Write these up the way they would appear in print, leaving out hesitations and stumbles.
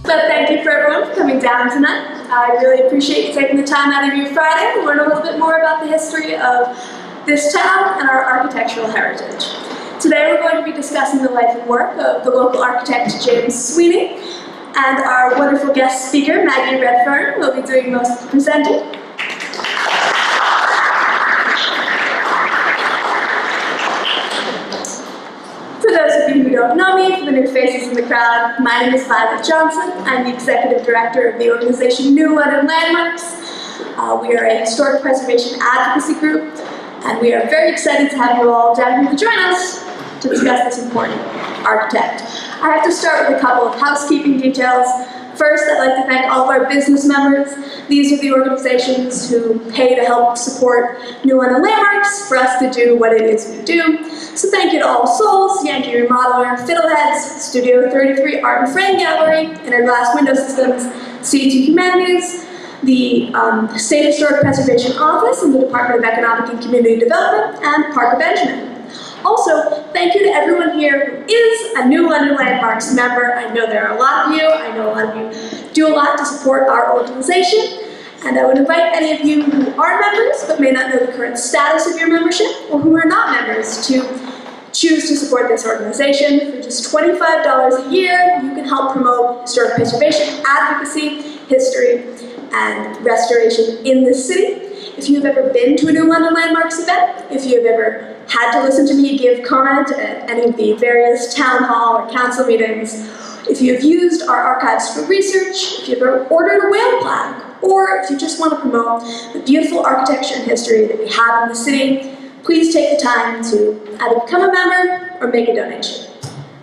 But thank you for everyone for coming down tonight. I really appreciate you taking the time out of your Friday to learn a little bit more about the history of this town and our architectural heritage. Today we're going to be discussing the life and work of the local architect James Sweeney, and our wonderful guest speaker Maggie Redfern will be doing most of the presenting. For those of you who don't know me, for the new faces in the crowd, my name is Violet Johnson. I'm the Executive Director of the organization New London Landmarks. We are a historic preservation advocacy group, and we are very excited to have you all down here to join us to discuss this important architect. I have to start with a couple of housekeeping details. First, I'd like to thank all of our business members. These are the organizations who pay to help support New London Landmarks for us to do what it is we do. So thank you to All Souls, Yankee Remodeler, Fiddleheads, Studio 33 Art and Frame Gallery, Inner Glass Window Systems, CT Humanities, the State Historic Preservation Office and the Department of Economic and Community Development, and Parker Benjamin. Also, thank you to everyone here who is a New London Landmarks member. I know there are a lot of you. I know a lot of you do a lot to support our organization. And I would invite any of you who are members but may not know the current status of your membership, or who are not members, to choose to support this organization. For just $25 a year, you can help promote historic preservation, advocacy, history, and restoration in this city. If you've ever been to a New London Landmarks event, if you've ever had to listen to me give comment at any of the various town hall or council meetings, if you've used our archives for research, if you've ever ordered a whale plaque, or if you just want to promote the beautiful architecture and history that we have in the city, please take the time to either become a member or make a donation.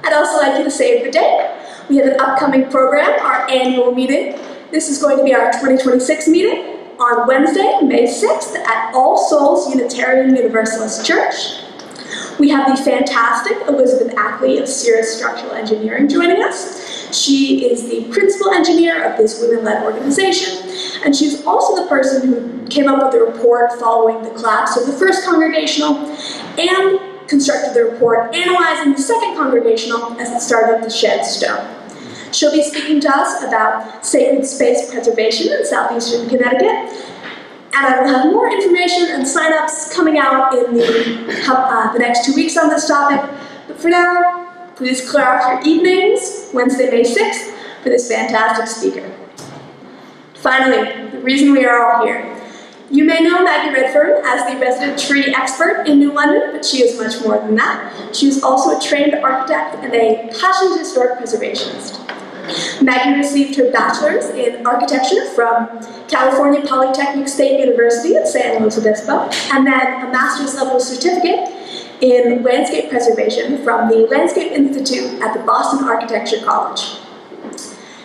I'd also like you to save the date. We have an upcoming program, our annual meeting. This is going to be our 2026 meeting on Wednesday, May 6th at All Souls Unitarian Universalist Church. We have the fantastic Elizabeth Ackley of Cirrus Structural Engineering joining us. She is the principal engineer of this women-led organization, and she's also the person who came up with the report following the collapse of the first congregational and constructed the report analyzing the second congregational as it started to shed stone. She'll be speaking to us about sacred space preservation in southeastern Connecticut, and I will have more information and sign-ups coming out in the next 2 weeks on this topic. But for now, please clear off your evenings, Wednesday, May 6th, for this fantastic speaker. Finally, the reason we are all here. You may know Maggie Redfern as the resident tree expert in New London, but she is much more than that. She is also a trained architect and a passionate historic preservationist. Maggie received her bachelor's in architecture from California Polytechnic State University at San Luis Obispo, and then a master's level certificate in landscape preservation from the Landscape Institute at the Boston Architecture College.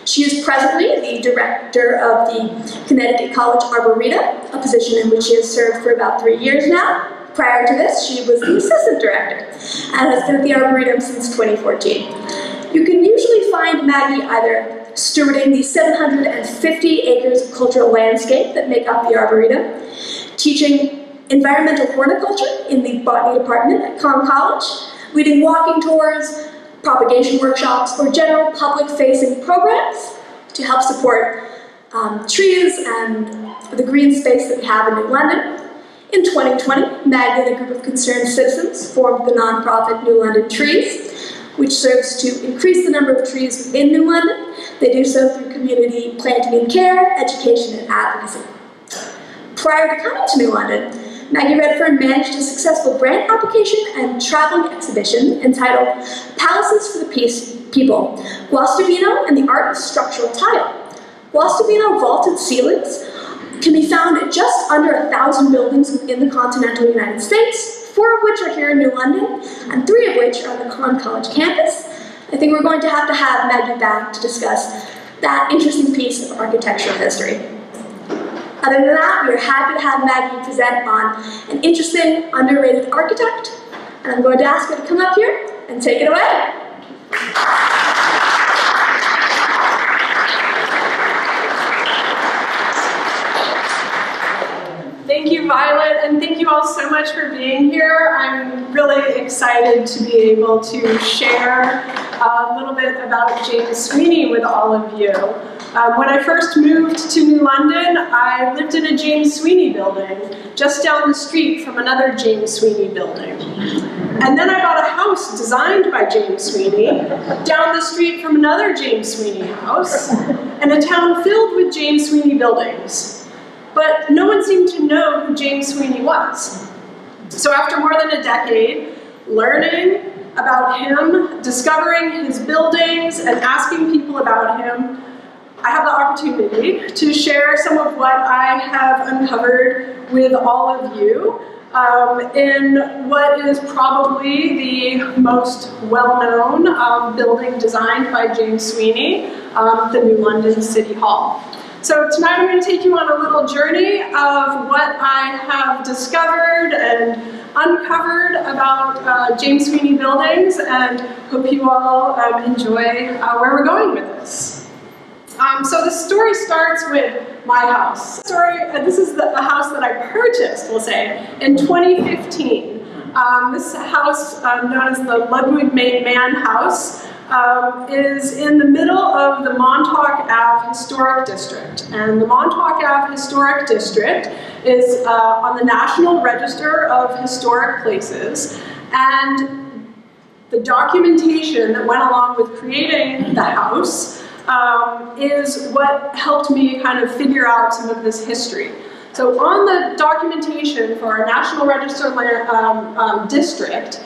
She is presently the director of the Connecticut College Arboretum, a position in which she has served for about 3 years now. Prior to this, she was the assistant director and has been at the Arboretum since 2014. You can usually find Maggie either stewarding the 750 acres of cultural landscape that make up the Arboretum, teaching environmental horticulture in the botany department at Conn College, leading walking tours, propagation workshops, or general public-facing programs to help support trees and the green space that we have in New London. In 2020, Maggie and a group of concerned citizens formed the nonprofit New London Trees, which serves to increase the number of trees within New London. They do so through community planting and care, education, and advocacy. Prior to coming to New London, Maggie Redfern managed a successful grant application and traveling exhibition entitled Palaces for the People, Guastavino and the Art of Structural Tile. Guastavino vaulted ceilings can be found at just under 1,000 buildings within the continental United States, 4 of which are here in New London, and 3 of which are on the Conn College campus. I think we're going to have Maggie back to discuss that interesting piece of architectural history. Other than that, we're happy to have Maggie present on an interesting, underrated architect, and I'm going to ask her to come up here and take it away. Thank you you, Violet, and thank you all so much for being here. I'm really excited to be able to share a little bit about James Sweeney with all of you. When I first moved to New London, I lived in a James Sweeney building, just down the street from another James Sweeney building. And then I bought a house designed by James Sweeney, down the street from another James Sweeney house, and a town filled with James Sweeney buildings. But no one seemed to know who James Sweeney was. So after more than a decade, learning about him, discovering his buildings, and asking people about him, I have the opportunity to share some of what I have uncovered with all of you in what is probably the most well-known building designed by James Sweeney, the New London City Hall. So tonight I'm going to take you on a little journey of what I have discovered and uncovered about James Sweeney buildings, and hope you all enjoy where we're going with this. So the story starts with my house. This is a house that I purchased, we'll say, in 2015. This house, known as the Ludwig Mann House, is in the middle of the Montauk Ave Historic District. And the Montauk Ave Historic District is on the National Register of Historic Places. And the documentation that went along with creating the house is what helped me kind of figure out some of this history. So on the documentation for our National Register district,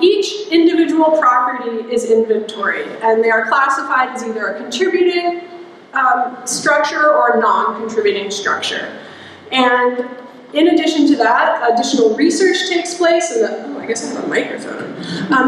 each individual property is inventoried, and they are classified as either a contributing structure or a non-contributing structure. And in addition to that, additional research takes place, and I guess I have a microphone.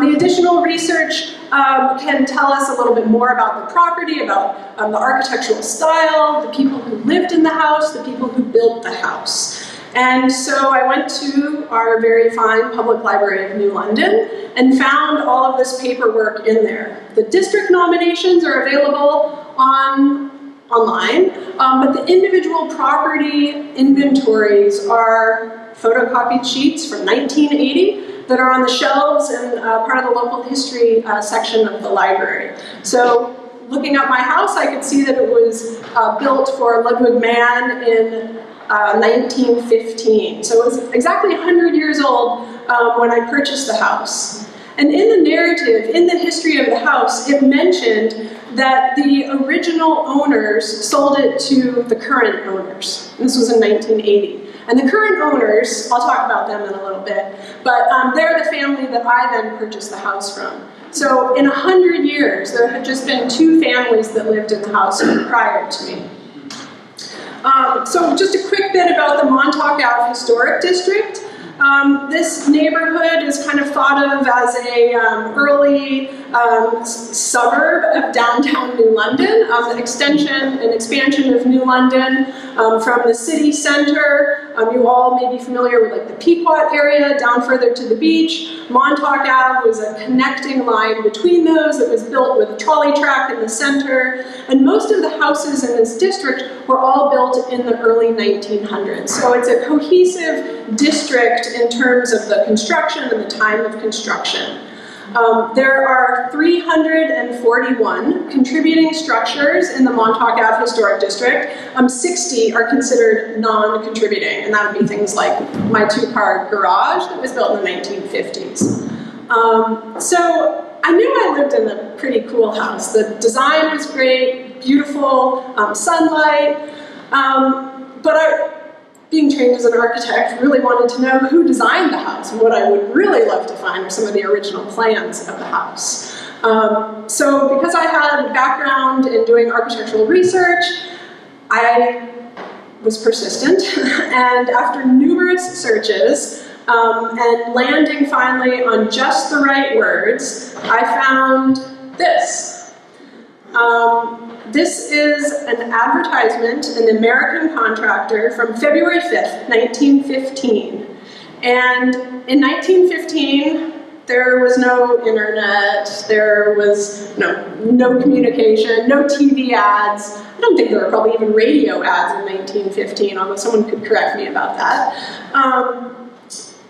The additional research can tell us a little bit more about the property, about the architectural style, the people who lived in the house, the people who built the house. And so I went to our very fine Public Library of New London and found all of this paperwork in there. The district nominations are available online, but the individual property inventories are photocopied sheets from 1980 that are on the shelves and part of the local history section of the library. So looking at my house, I could see that it was built for Ludwig Mann in 1915. So it was exactly 100 years old when I purchased the house. And in the narrative, in the history of the house, it mentioned that the original owners sold it to the current owners. This was in 1980. And the current owners, I'll talk about them in a little bit, but they're the family that I then purchased the house from. So in 100 years, there had just been two families that lived in the house prior to me. So just a quick bit about the Montauk Ave Historic District. This neighborhood is kind of thought of as a early suburb of downtown New London, an expansion of New London from the city center. You all may be familiar with like the Pequot area down further to the beach. Montauk Ave was a connecting line between those that was built with a trolley track in the center. And most of the houses in this district were all built in the early 1900s. So it's a cohesive district in terms of the construction and the time of construction. There are 341 contributing structures in the Montauk Ave Historic District. 60 are considered non-contributing, and that would be things like my two-car garage that was built in the 1950s. So I knew I lived in a pretty cool house. The design was great, beautiful, sunlight, but being trained as an architect, really wanted to know who designed the house, and what I would really love to find are some of the original plans of the house. So because I had a background in doing architectural research, I was persistent, and after numerous searches, and landing finally on just the right words, I found this. This is an advertisement, an American contractor from February 5th, 1915. And in 1915, There was no internet, there was no communication, no TV ads. I don't think there were probably even radio ads in 1915, although someone could correct me about that.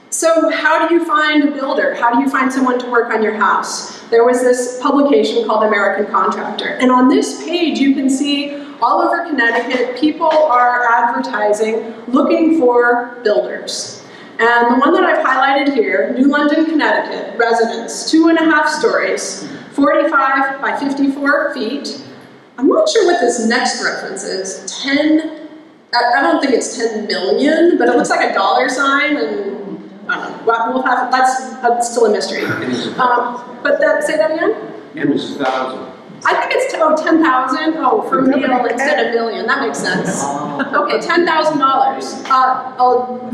So how do you find a builder? How do you find someone to work on your house? There was this publication called American Contractor, and on this page you can see all over Connecticut, people are advertising, looking for builders. And the one that I've highlighted here, New London, Connecticut, residence, 2.5 stories, 45 by 54 feet. I'm not sure what this next reference is, I don't think it's 10 million, but it looks like a dollar sign, and I don't know, we'll have, that's still a mystery. But say that again? It was 1,000. I think it's 10,000. Oh, for mil instead of million. That makes sense. Okay, $10,000, a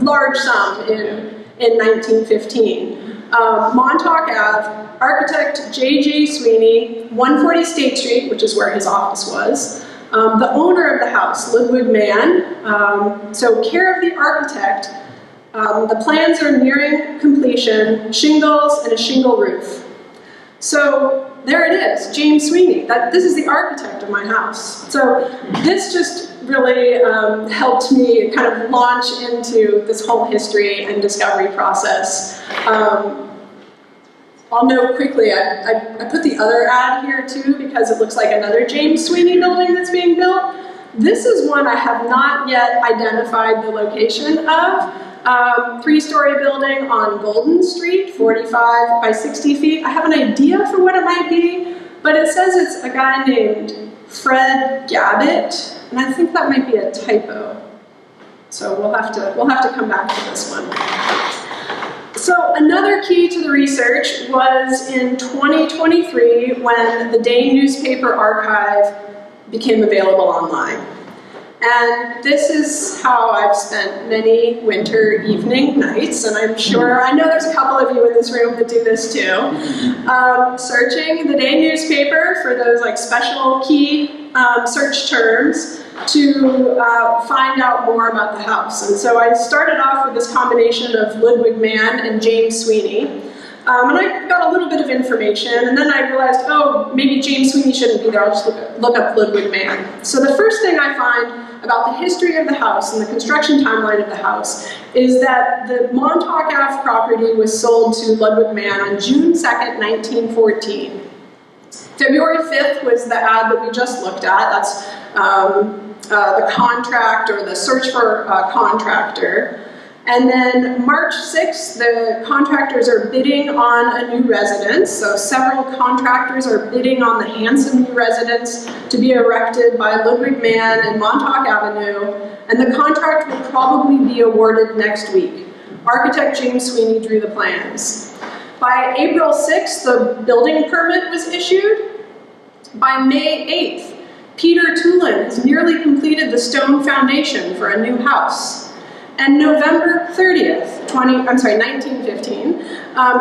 large sum in 1915. Montauk Ave, architect J.J. Sweeney, 140 State Street, which is where his office was. The owner of the house, Ludwig Mann. So care of the architect. The plans are nearing completion, shingles and a shingle roof. So there it is, James Sweeney. This is the architect of my house. So this just really helped me kind of launch into this whole history and discovery process. I'll note quickly, I put the other ad here too because it looks like another James Sweeney building that's being built. This is one I have not yet identified the location of. 3-story building on Golden Street, 45 by 60 feet. I have an idea for what it might be, but it says it's a guy named Fred Gabbett, and I think that might be a typo. So we'll have to come back to this one. So another key to the research was in 2023 when the Day newspaper archive became available online. And this is how I've spent many winter evening nights, and I know there's a couple of you in this room that do this too. Searching the Day newspaper for those like special key search terms to find out more about the house. And so I started off with this combination of Ludwig Mann and James Sweeney. And I got a little bit of information, and then I realized, oh, maybe James Sweeney shouldn't be there, I'll just look up Ludwig Mann. So the first thing I find about the history of the house and the construction timeline of the house is that the Montauk Ave property was sold to Ludwig Mann on June 2nd, 1914. February 5th was the ad that we just looked at. That's the contract or the search for a contractor. And then March 6th, the contractors are bidding on a new residence. So several contractors are bidding on the handsome new residence to be erected by Ludwig Mann and Montauk Avenue. And the contract will probably be awarded next week. Architect James Sweeney drew the plans. By April 6th, the building permit was issued. By May 8th, Peter Tulin has nearly completed the stone foundation for a new house. And November 30th, 1915,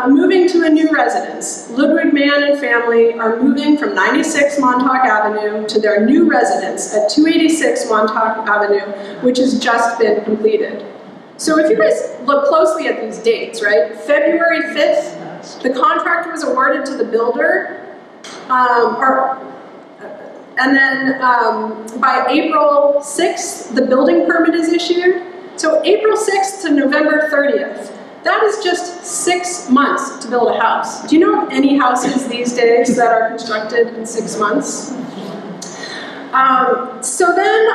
moving to a new residence. Ludwig Mann and family are moving from 96 Montauk Avenue to their new residence at 286 Montauk Avenue, which has just been completed. So if you guys look closely at these dates, right? February 5th, the contract was awarded to the builder, and then by April 6th, the building permit is issued. So April 6th to November 30th, that is just 6 months to build a house. Do you know of any houses these days that are constructed in 6 months? So then,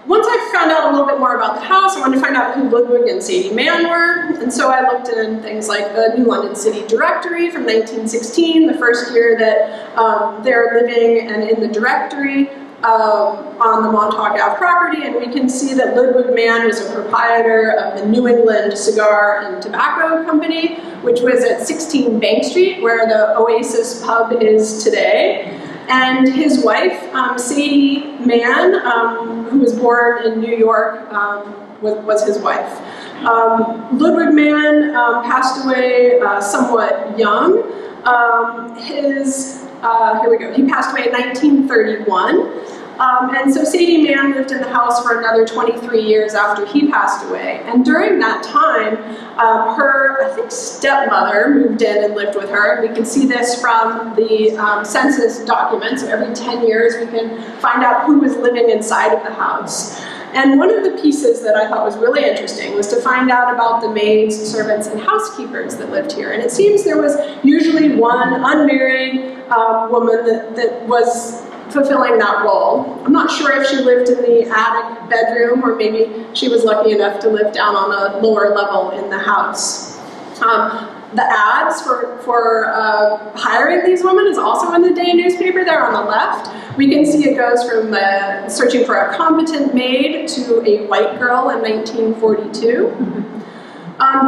once I found out a little bit more about the house, I wanted to find out who Ludwig and Sadie Mann were, and so I looked in things like the New London City Directory from 1916, the first year that they're living and in the directory. On the Montauk Ave property, and we can see that Ludwig Mann was a proprietor of the New England Cigar and Tobacco Company, which was at 16 Bank Street, where the Oasis pub is today. And his wife, Sadie Mann, who was born in New York, was his wife. Ludwig Mann passed away somewhat young. Here we go. He passed away in 1931. And so Sadie Mann lived in the house for another 23 years after he passed away. And during that time, her, I think, stepmother moved in and lived with her. And we can see this from the census documents. So every 10 years, we can find out who was living inside of the house. And one of the pieces that I thought was really interesting was to find out about the maids, servants, and housekeepers that lived here. And it seems there was usually one unmarried woman that was fulfilling that role. I'm not sure if she lived in the attic bedroom or maybe she was lucky enough to live down on a lower level in the house. The ads for hiring these women is also in the day newspaper there on the left. We can see it goes from searching for a competent maid to a white girl in 1942.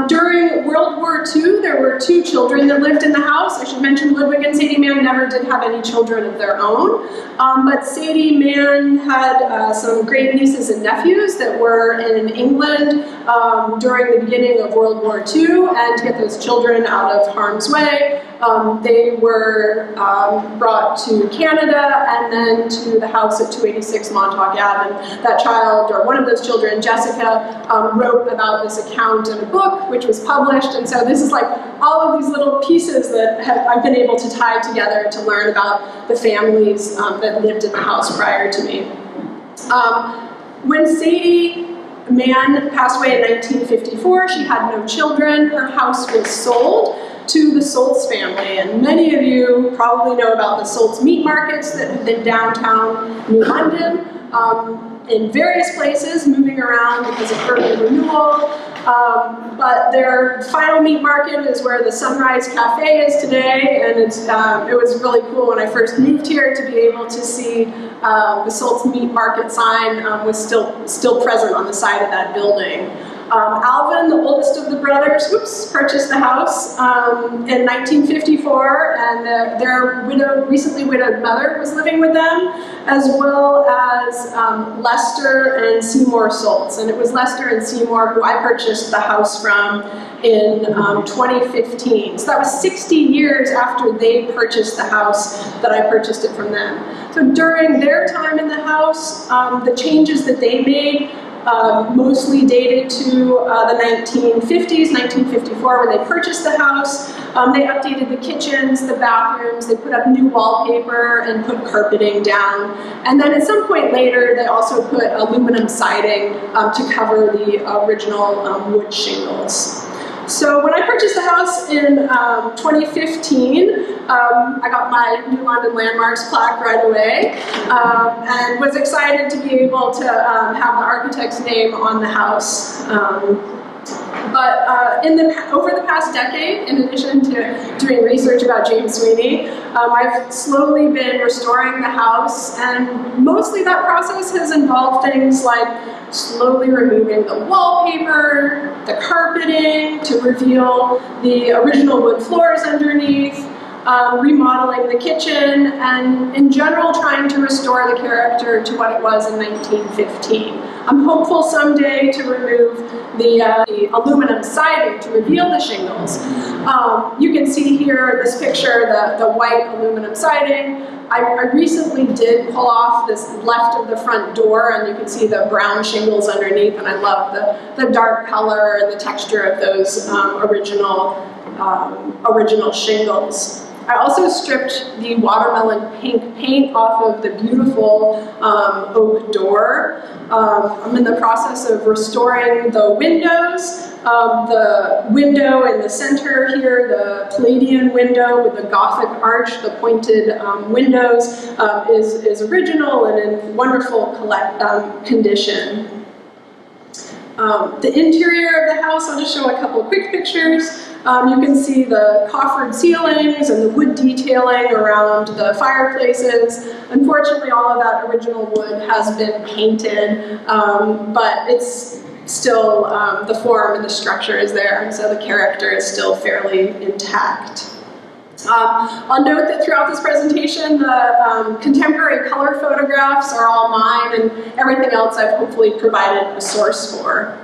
During World War II, there were 2 children that lived in the house. I should mention Ludwig and Sadie Mann never did have any children of their own, but Sadie Mann had some great nieces and nephews that were in England during the beginning of World War II, and to get those children out of harm's way, they were brought to Canada and then to the house at 286 Montauk Ave. And that child, or one of those children, Jessica, wrote about this account in a book, which was published. And so this is like all of these little pieces that I've been able to tie together to learn about the families that lived in the house prior to me. When Sadie Mann passed away in 1954, she had no children. Her house was sold to the Soltz family, and many of you probably know about the Soltz meat markets that have been downtown New London, in various places, moving around because of urban renewal. But their final meat market is where the Sunrise Cafe is today, and it was really cool when I first moved here to be able to see the Soltz meat market sign was still present on the side of that building. Alvin, the oldest of the brothers, purchased the house in 1954, and their recently widowed mother was living with them, as well as Lester and Seymour Soltz. And it was Lester and Seymour who I purchased the house from in 2015. So that was 60 years after they purchased the house that I purchased it from them. So during their time in the house, the changes that they made mostly dated to the 1950s, 1954 when they purchased the house. They updated the kitchens, the bathrooms, they put up new wallpaper and put carpeting down. And then at some point later, they also put aluminum siding to cover the original wood shingles. So when I purchased the house in 2015, I got my New London Landmarks plaque right away, and was excited to be able to have the architect's name on the house. But over the past decade, in addition to doing research about James Sweeney, I've slowly been restoring the house, and mostly that process has involved things like slowly removing the wallpaper, the carpeting to reveal the original wood floors underneath, remodeling the kitchen, and in general trying to restore the character to what it was in 1915. I'm hopeful someday to remove the aluminum siding to reveal the shingles. You can see here this picture, the white aluminum siding. I recently did pull off this left of the front door, and you can see the brown shingles underneath, and I love the dark color and the texture of those original shingles. I also stripped the watermelon pink paint off of the beautiful oak door. I'm in the process of restoring the windows. The window in the center here, the Palladian window with the Gothic arch, the pointed windows, is original and in wonderful condition. The interior of the house, I'll just show a couple of quick pictures. You can see the coffered ceilings and the wood detailing around the fireplaces. Unfortunately, all of that original wood has been painted, but it's still, the form and the structure is there, and so the character is still fairly intact. I'll note that throughout this presentation, the contemporary color photographs are all mine, and everything else I've hopefully provided a source for.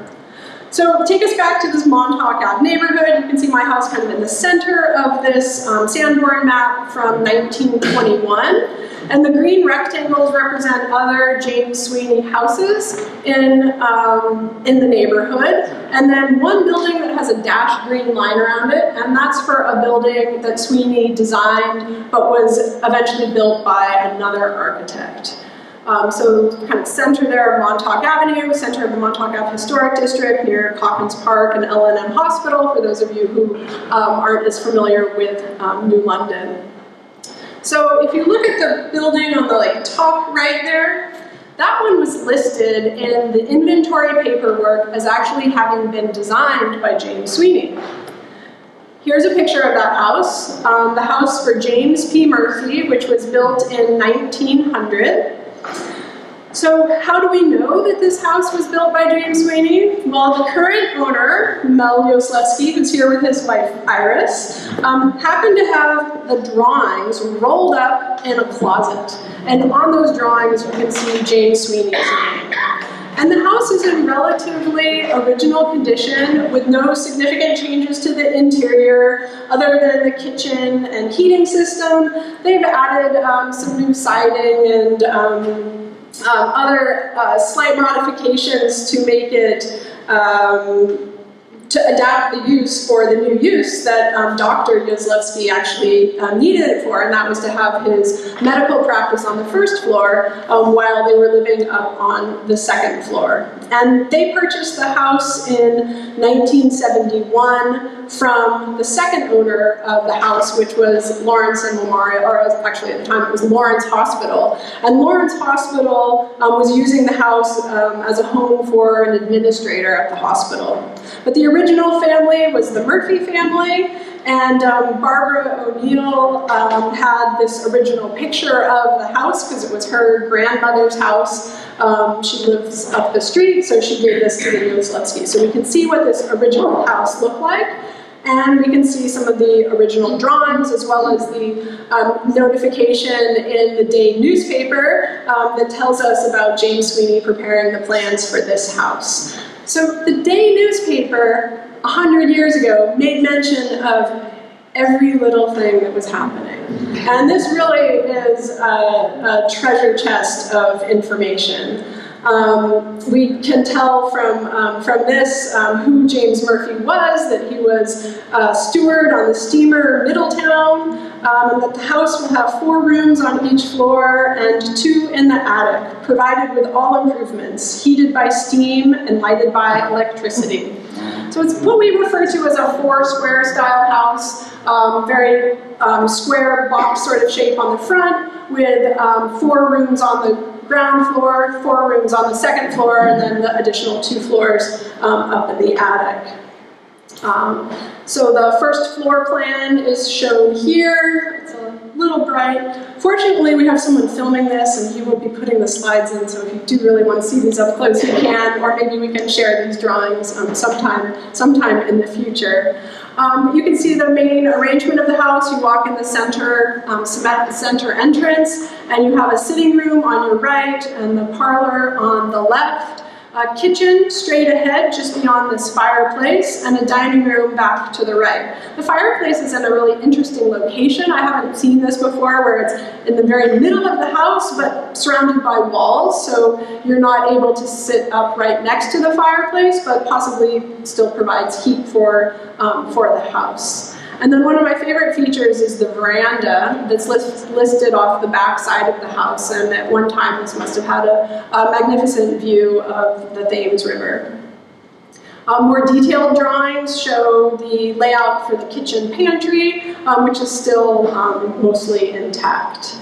So take us back to this Montauk Ave neighborhood. You can see my house kind of in the center of this Sanborn map from 1921. And the green rectangles represent other James Sweeney houses in the neighborhood. And then one building that has a dashed green line around it, and that's for a building that Sweeney designed but was eventually built by another architect. So kind of center there, Montauk Avenue, center of the Montauk Ave Historic District near Calkins Park and L&M Hospital, for those of you who aren't as familiar with New London. So if you look at the building on the top right there, that one was listed in the inventory paperwork as actually having been designed by James Sweeney. Here's a picture of that house, the house for James P. Murphy, which was built in 1900. So how do we know that this house was built by James Sweeney? Well, the current owner, Mel Yoslewski, who's here with his wife Iris, happened to have the drawings rolled up in a closet. And on those drawings you can see James Sweeney's name. And the house is in relatively original condition with no significant changes to the interior other than the kitchen and heating system. They've added some new siding and other slight modifications to make it, to adapt the use for the new use that Dr. Yoslewski actually needed it for, and that was to have his medical practice on the first floor while they were living up on the second floor. And they purchased the house in 1971 from the second owner of the house, which was Lawrence and Memorial, or actually at the time it was Lawrence Hospital. And Lawrence Hospital was using the house as a home for an administrator at the hospital. But the original family was the Murphy family, and Barbara O'Neill had this original picture of the house because it was her grandmother's house. She lives up the street, so she gave this to the Yoslewski. So we can see what this original house looked like, and we can see some of the original drawings as well as the notification in the day newspaper that tells us about James Sweeney preparing the plans for this house. So the day newspaper 100 years ago made mention of every little thing that was happening. And this really is a treasure chest of information. We can tell from this who James Murphy was, that he was a steward on the steamer Middletown, and that the house will have 4 rooms on each floor and 2 in the attic, provided with all improvements, heated by steam and lighted by electricity. So it's what we refer to as a 4-square style house, very square box sort of shape on the front, with 4 rooms on the ground floor, 4 rooms on the second floor, and then the additional 2 floors up in the attic. So the first floor plan is shown here. It's a little bright. Fortunately, we have someone filming this, and he will be putting the slides in, so if you do really want to see these up close, you can, or maybe we can share these drawings sometime in the future. You can see the main arrangement of the house. You walk in the center, center entrance, and you have a sitting room on your right and the parlor on the left. A kitchen straight ahead, just beyond this fireplace, and a dining room back to the right. The fireplace is in a really interesting location. I haven't seen this before, where it's in the very middle of the house, but surrounded by walls, so you're not able to sit up right next to the fireplace, but possibly still provides heat for the house. And then one of my favorite features is the veranda that's listed off the back side of the house, and at one time this must have had a magnificent view of the Thames River. More detailed drawings show the layout for the kitchen pantry, which is still mostly intact.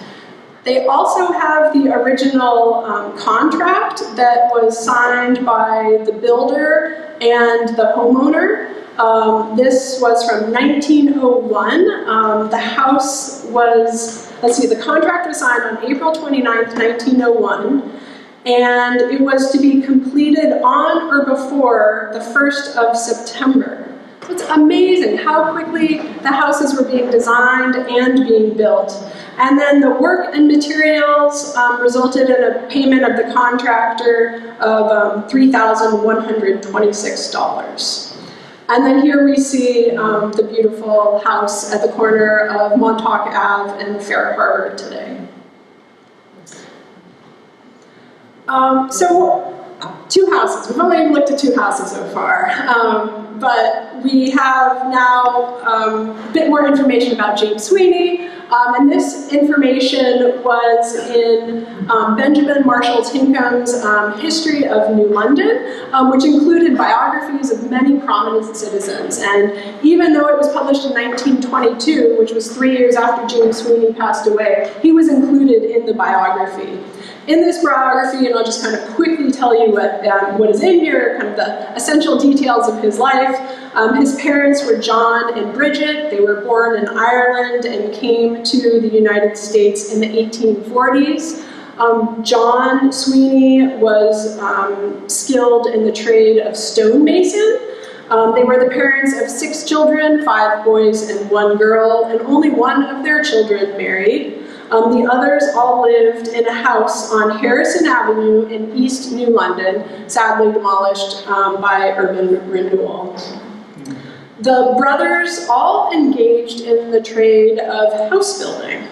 They also have the original contract that was signed by the builder and the homeowner. This was from 1901. The house was, the contract was signed on April 29th, 1901, and it was to be completed on or before the 1st of September. So it's amazing how quickly the houses were being designed and being built. And then the work and materials resulted in a payment of the contractor of $3,126. And then here we see the beautiful house at the corner of Montauk Ave and Fair Harbor today. So, two houses. We've only looked at two houses so far, but we have now a bit more information about James Sweeney, and this information was in Benjamin Marshall Tincom's History of New London, which included biographies of many prominent citizens. And even though it was published in 1922, which was 3 years after James Sweeney passed away, he was included in the biography. In this biography, and I'll just kind of quickly tell you what is in here, kind of the essential details of his life. His parents were John and Bridget. They were born in Ireland and came to the United States in the 1840s. John Sweeney was skilled in the trade of stonemason. They were the parents of 6 children, 5 boys and 1 girl, and only one of their children married. The others all lived in a house on Harrison Avenue in East New London, sadly demolished by urban renewal. The brothers all engaged in the trade of house building.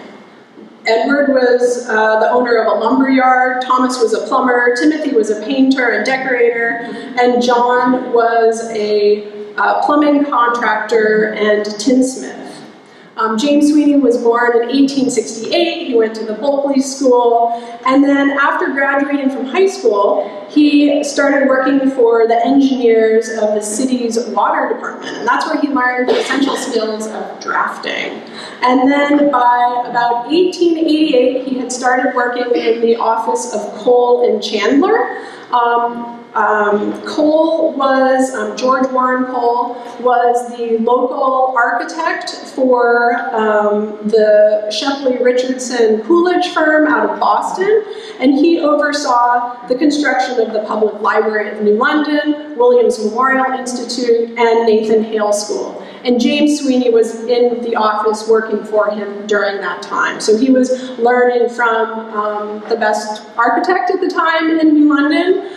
Edward was the owner of a lumber yard, Thomas was a plumber, Timothy was a painter and decorator, and John was a plumbing contractor and tinsmith. James Sweeney was born in 1868, he went to the Bulkley School, and then after graduating from high school, he started working for the engineers of the city's water department, and that's where he learned the essential skills of drafting. And then by about 1888, he had started working in the office of Cole and Chandler. Cole was, George Warren Cole, was the local architect for the Shepley Richardson Coolidge firm out of Boston, and he oversaw the construction of the Public Library of New London, Williams Memorial Institute, and Nathan Hale School. And James Sweeney was in the office working for him during that time. So he was learning from the best architect at the time in New London.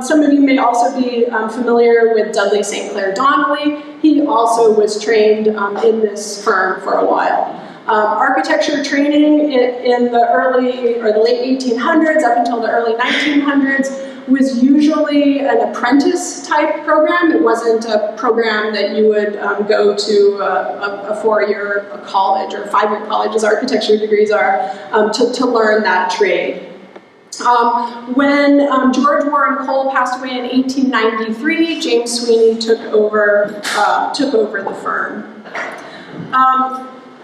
Some of you may also be familiar with Dudley St. Clair Donnelly. He also was trained in this firm for a while. Architecture training in the early or the late 1800s up until the early 1900s was usually an apprentice type program. It wasn't a program that you would go to a 4-year college or 5-year college, as architecture degrees are, to learn that trade. When George Warren Cole passed away in 1893, James Sweeney took over the firm.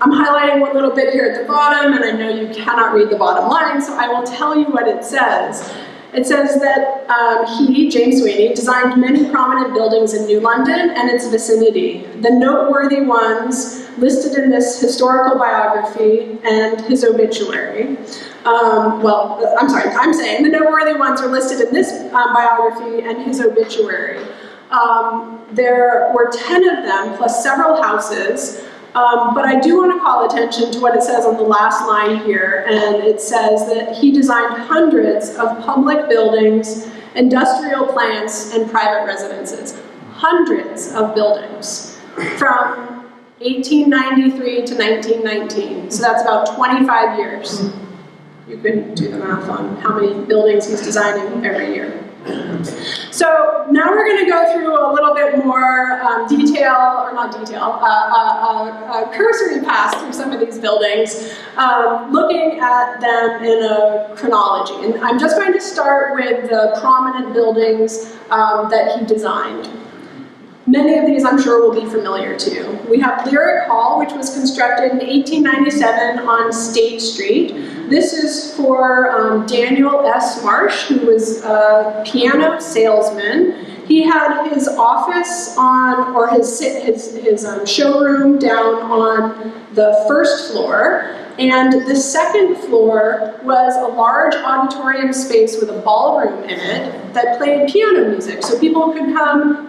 I'm highlighting one little bit here at the bottom, and I know you cannot read the bottom line, so I will tell you what it says. It says that he, James Sweeney, designed many prominent buildings in New London and its vicinity. The noteworthy ones listed in this historical biography and his obituary. I'm saying the noteworthy ones are listed in this biography and his obituary. There were 10 of them, plus several houses. But I do want to call attention to what it says on the last line here, and it says that he designed hundreds of public buildings, industrial plants, and private residences. Hundreds of buildings from 1893 to 1919, so that's about 25 years. You can do the math on how many buildings he's designing every year. So now we're going to go through a little bit more cursory pass through some of these buildings, looking at them in a chronology. And I'm just going to start with the prominent buildings that he designed. Many of these, I'm sure, will be familiar to you. We have Lyric Hall, which was constructed in 1897 on State Street. This is for Daniel S. Marsh, who was a piano salesman. He had his office on, or his showroom down on the first floor, and the second floor was a large auditorium space with a ballroom in it that played piano music, so people could come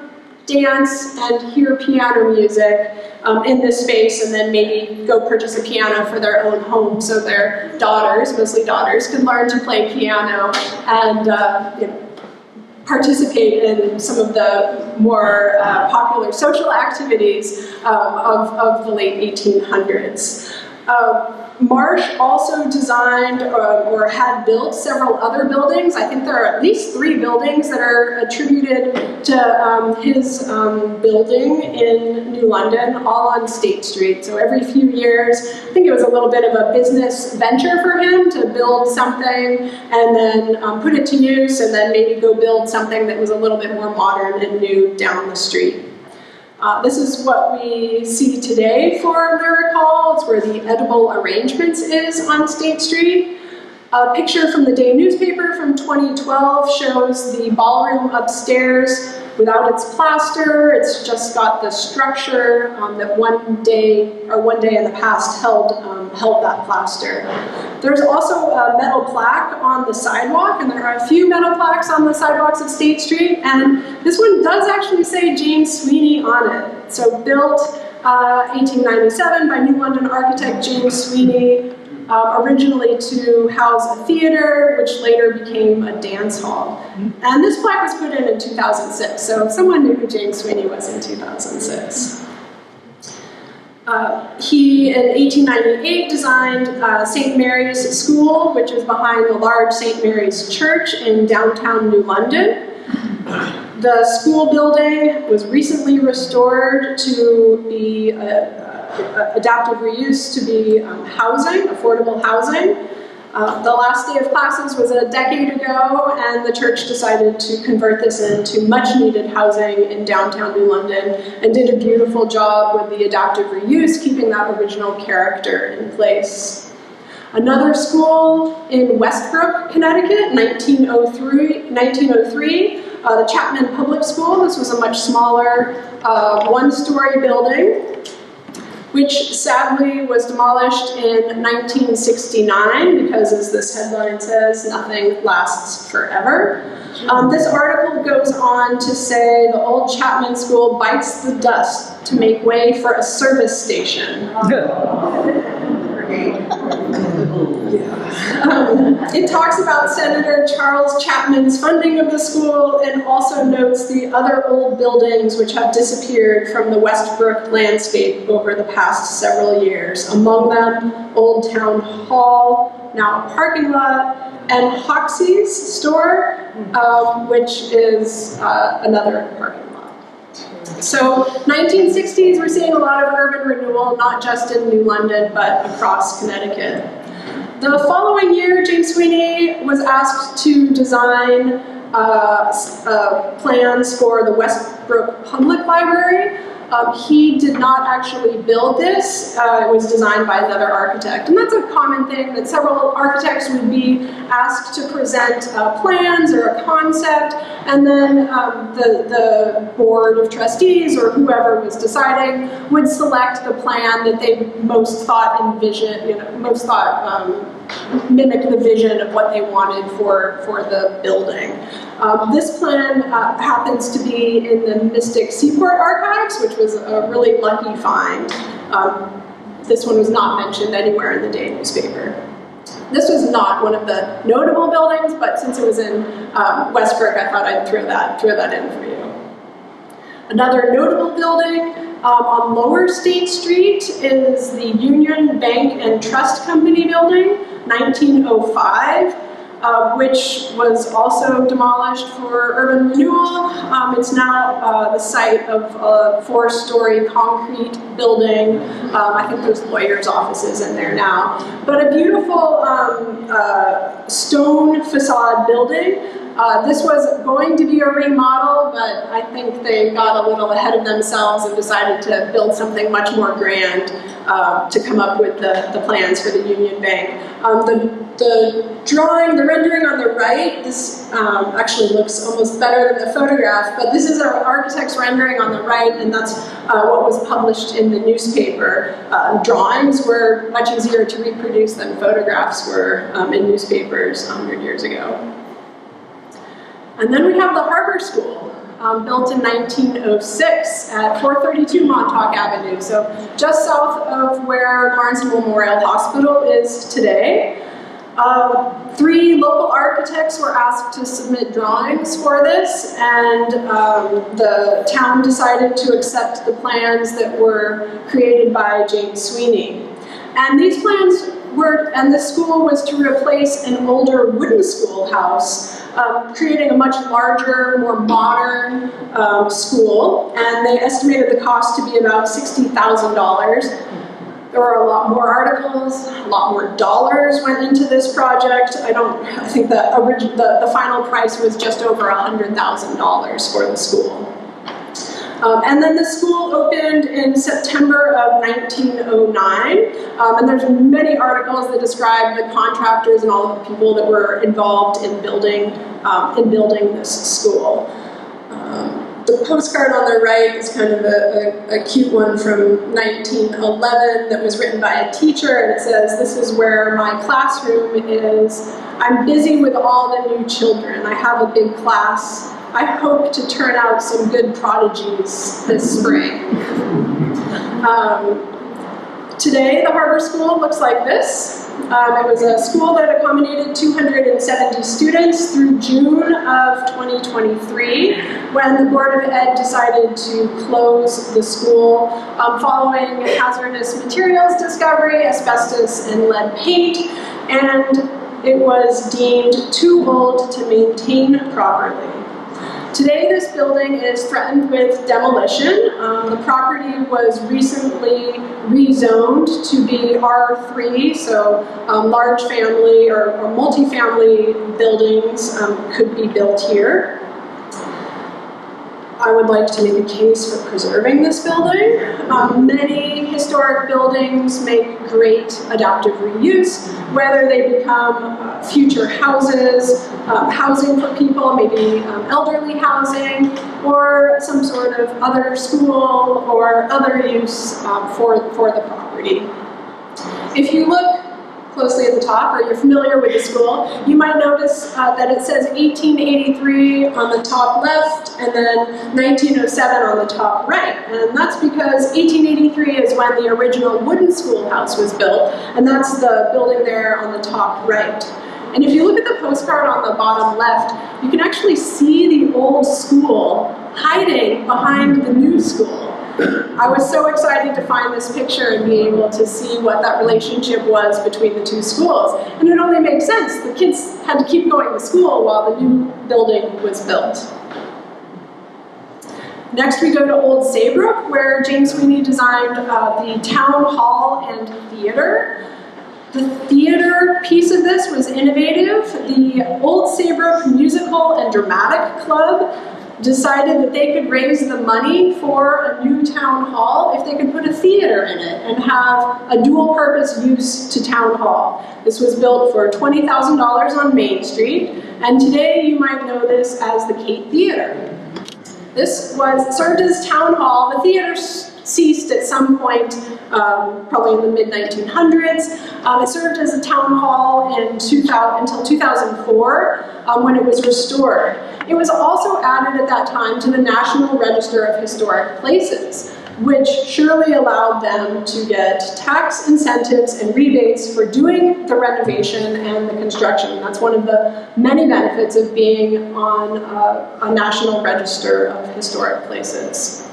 dance and hear piano music in this space, and then maybe go purchase a piano for their own home so their daughters, mostly daughters, could learn to play piano and participate in some of the more popular social activities of the late 1800s. Marsh also designed or had built several other buildings. I think there are at least 3 buildings that are attributed to his building in New London, all on State Street. So every few years, I think it was a little bit of a business venture for him to build something and then put it to use, and then maybe go build something that was a little bit more modern and new down the street. This is what we see today for Lyric Hall. It's where the Edible Arrangements is on State Street. A picture from the Day newspaper from 2012 shows the ballroom upstairs without its plaster. It's just got the structure that one day in the past held that plaster. There's also a metal plaque on the sidewalk, and there are a few metal plaques on the sidewalks of State Street, and this one does actually say James Sweeney on it. So built 1897 by New London architect James Sweeney, originally to house a theater, which later became a dance hall. And this plaque was put in 2006, so someone knew who James Sweeney was in 2006. He, in 1898, designed St. Mary's School, which is behind the large St. Mary's Church in downtown New London. The school building was recently restored to be adaptive reuse to be housing, affordable housing. The last day of classes was a decade ago, and the church decided to convert this into much-needed housing in downtown New London, and did a beautiful job with the adaptive reuse, keeping that original character in place. Another school in Westbrook, Connecticut, 1903, the Chapman Public School. This was a much smaller one-story building, which sadly was demolished in 1969 because, as this headline says, nothing lasts forever. This article goes on to say the old Chapman School bites the dust to make way for a service station. It talks about Senator Charles Chapman's funding of the school, and also notes the other old buildings which have disappeared from the Westbrook landscape over the past several years. Among them, Old Town Hall, now a parking lot, and Hoxie's store, which is another parking lot. So 1960s, we're seeing a lot of urban renewal, not just in New London, but across Connecticut. The following year, James Sweeney was asked to design plans for the Westbrook Public Library. He did not actually build this. It was designed by another architect. And that's a common thing, that several architects would be asked to present plans or a concept, and then the board of trustees or whoever was deciding would select the plan that they most thought mimicked the vision of what they wanted for the building. This plan happens to be in the Mystic Seaport Archives, which was a really lucky find. This one was not mentioned anywhere in the Day newspaper. This was not one of the notable buildings, but since it was in Westbrook, I thought I'd throw that in for you. Another notable building on Lower State Street is the Union Bank and Trust Company building, 1905. Which was also demolished for urban renewal. It's now the site of a 4-story concrete building. I think there's lawyers' offices in there now. But a beautiful stone facade building. This was going to be a remodel, but I think they got a little ahead of themselves and decided to build something much more grand to come up with the plans for the Union Bank. The rendering on the right, this actually looks almost better than the photograph, but this is our architect's rendering on the right, and that's what was published in the newspaper. Drawings were much easier to reproduce than photographs were in newspapers 100 years ago. And then we have the Harbor School. built in 1906 at 432 Montauk Avenue, so just south of where Lawrence Memorial Hospital is today. 3 local architects were asked to submit drawings for this, and the town decided to accept the plans that were created by James Sweeney. And these plans were, and the school was to replace an older wooden schoolhouse, creating a much larger, more modern school, and they estimated the cost to be about $60,000. There were a lot more articles, a lot more dollars went into this project. I think the final price was just over $100,000 for the school. And then the school opened in September of 1909, and there's many articles that describe the contractors and all of the people that were involved in building this school. The postcard on the right is kind of a cute one from 1911 that was written by a teacher, and it says, "This is where my classroom is. I'm busy with all the new children. I have a big class. I hope to turn out some good prodigies this spring." Today, the Harbor School looks like this. It was a school that accommodated 270 students through June of 2023, when the Board of Ed decided to close the school following hazardous materials discovery, asbestos and lead paint, and it was deemed too old to maintain properly. Today, this building is threatened with demolition. The property was recently rezoned to be R3, so large family or multi-family buildings could be built here. I would like to make a case for preserving this building. Many historic buildings make great adaptive reuse, whether they become future houses, housing for people, maybe elderly housing, or some sort of other school or other use for the property. If you look closely at the top, or you're familiar with the school, you might notice that it says 1883 on the top left and then 1907 on the top right. And that's because 1883 is when the original wooden schoolhouse was built, and that's the building there on the top right. And if you look at the postcard on the bottom left, you can actually see the old school hiding behind the new school. I was so excited to find this picture and be able to see what that relationship was between the two schools. And it only makes sense. The kids had to keep going to school while the new building was built. Next we go to Old Saybrook, where James Sweeney designed the town hall and theater. The theater piece of this was innovative. The Old Saybrook Musical and Dramatic Club decided that they could raise the money for a new town hall if they could put a theater in it and have a dual purpose use to town hall. This was built for $20,000 on Main Street, and today you might know this as the Kate Theater. This served as town hall. The theater ceased at some point, probably in the mid-1900s. It served as a town hall until 2004, when it was restored. It was also added at that time to the National Register of Historic Places, which surely allowed them to get tax incentives and rebates for doing the renovation and the construction. That's one of the many benefits of being on a National Register of Historic Places.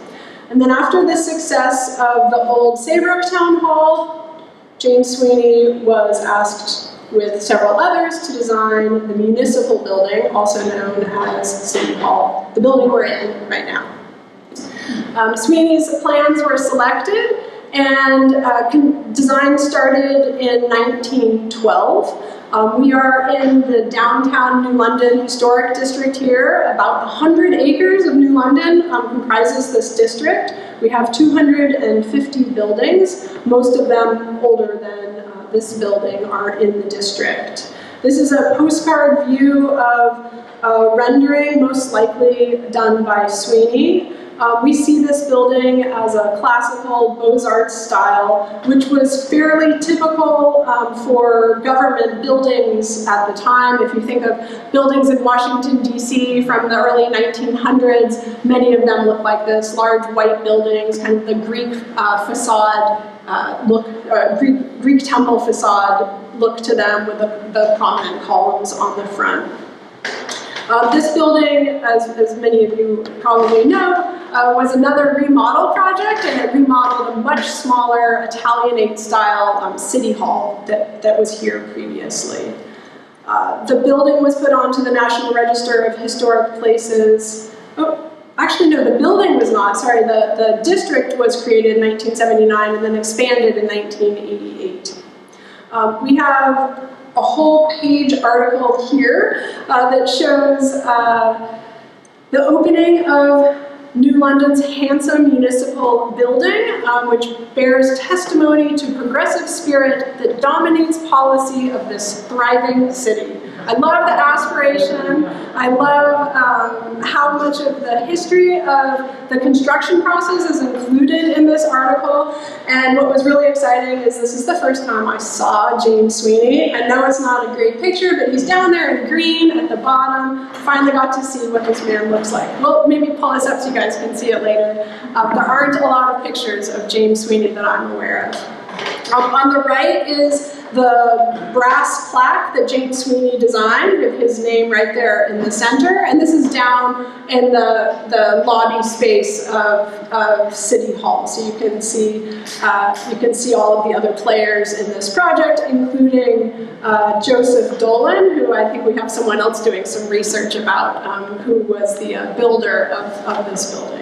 And then after the success of the Old Saybrook Town Hall, James Sweeney was asked with several others to design the municipal building, also known as City Hall, the building we're in right now. Sweeney's plans were selected, and design started in 1912. We are in the downtown New London Historic District here. About 100 acres of New London comprises this district. We have 250 buildings, most of them older than this building are in the district. This is a postcard view of a rendering, most likely done by Sweeney. We see this building as a classical Beaux-Arts style, which was fairly typical for government buildings at the time. If you think of buildings in Washington, D.C. from the early 1900s, many of them look like this, large white buildings, kind of the Greek facade Greek temple facade look to them with the prominent columns on the front. This building, as many of you probably know, was another remodel project, and it remodeled a much smaller Italianate-style city hall that was here previously. The building was put onto the National Register of Historic Places. Oh, actually, no, the building was not. Sorry, the district was created in 1979 and then expanded in 1988. We have a whole page article here that shows the opening of New London's handsome municipal building, which bears testimony to progressive spirit that dominates policy of this thriving city. I love the aspiration. I love how much of the history of the construction process is included in this article. And what was really exciting is this is the first time I saw James Sweeney. I know it's not a great picture, but he's down there in green at the bottom. Finally got to see what this man looks like. Well, maybe pull this up so you guys can see it later. There aren't a lot of pictures of James Sweeney that I'm aware of. On the right is the brass plaque that James Sweeney designed with his name right there in the center. And this is down in the lobby space of City Hall. So you can see all of the other players in this project, including Joseph Dolan, who I think we have someone else doing some research about, who was the builder of this building.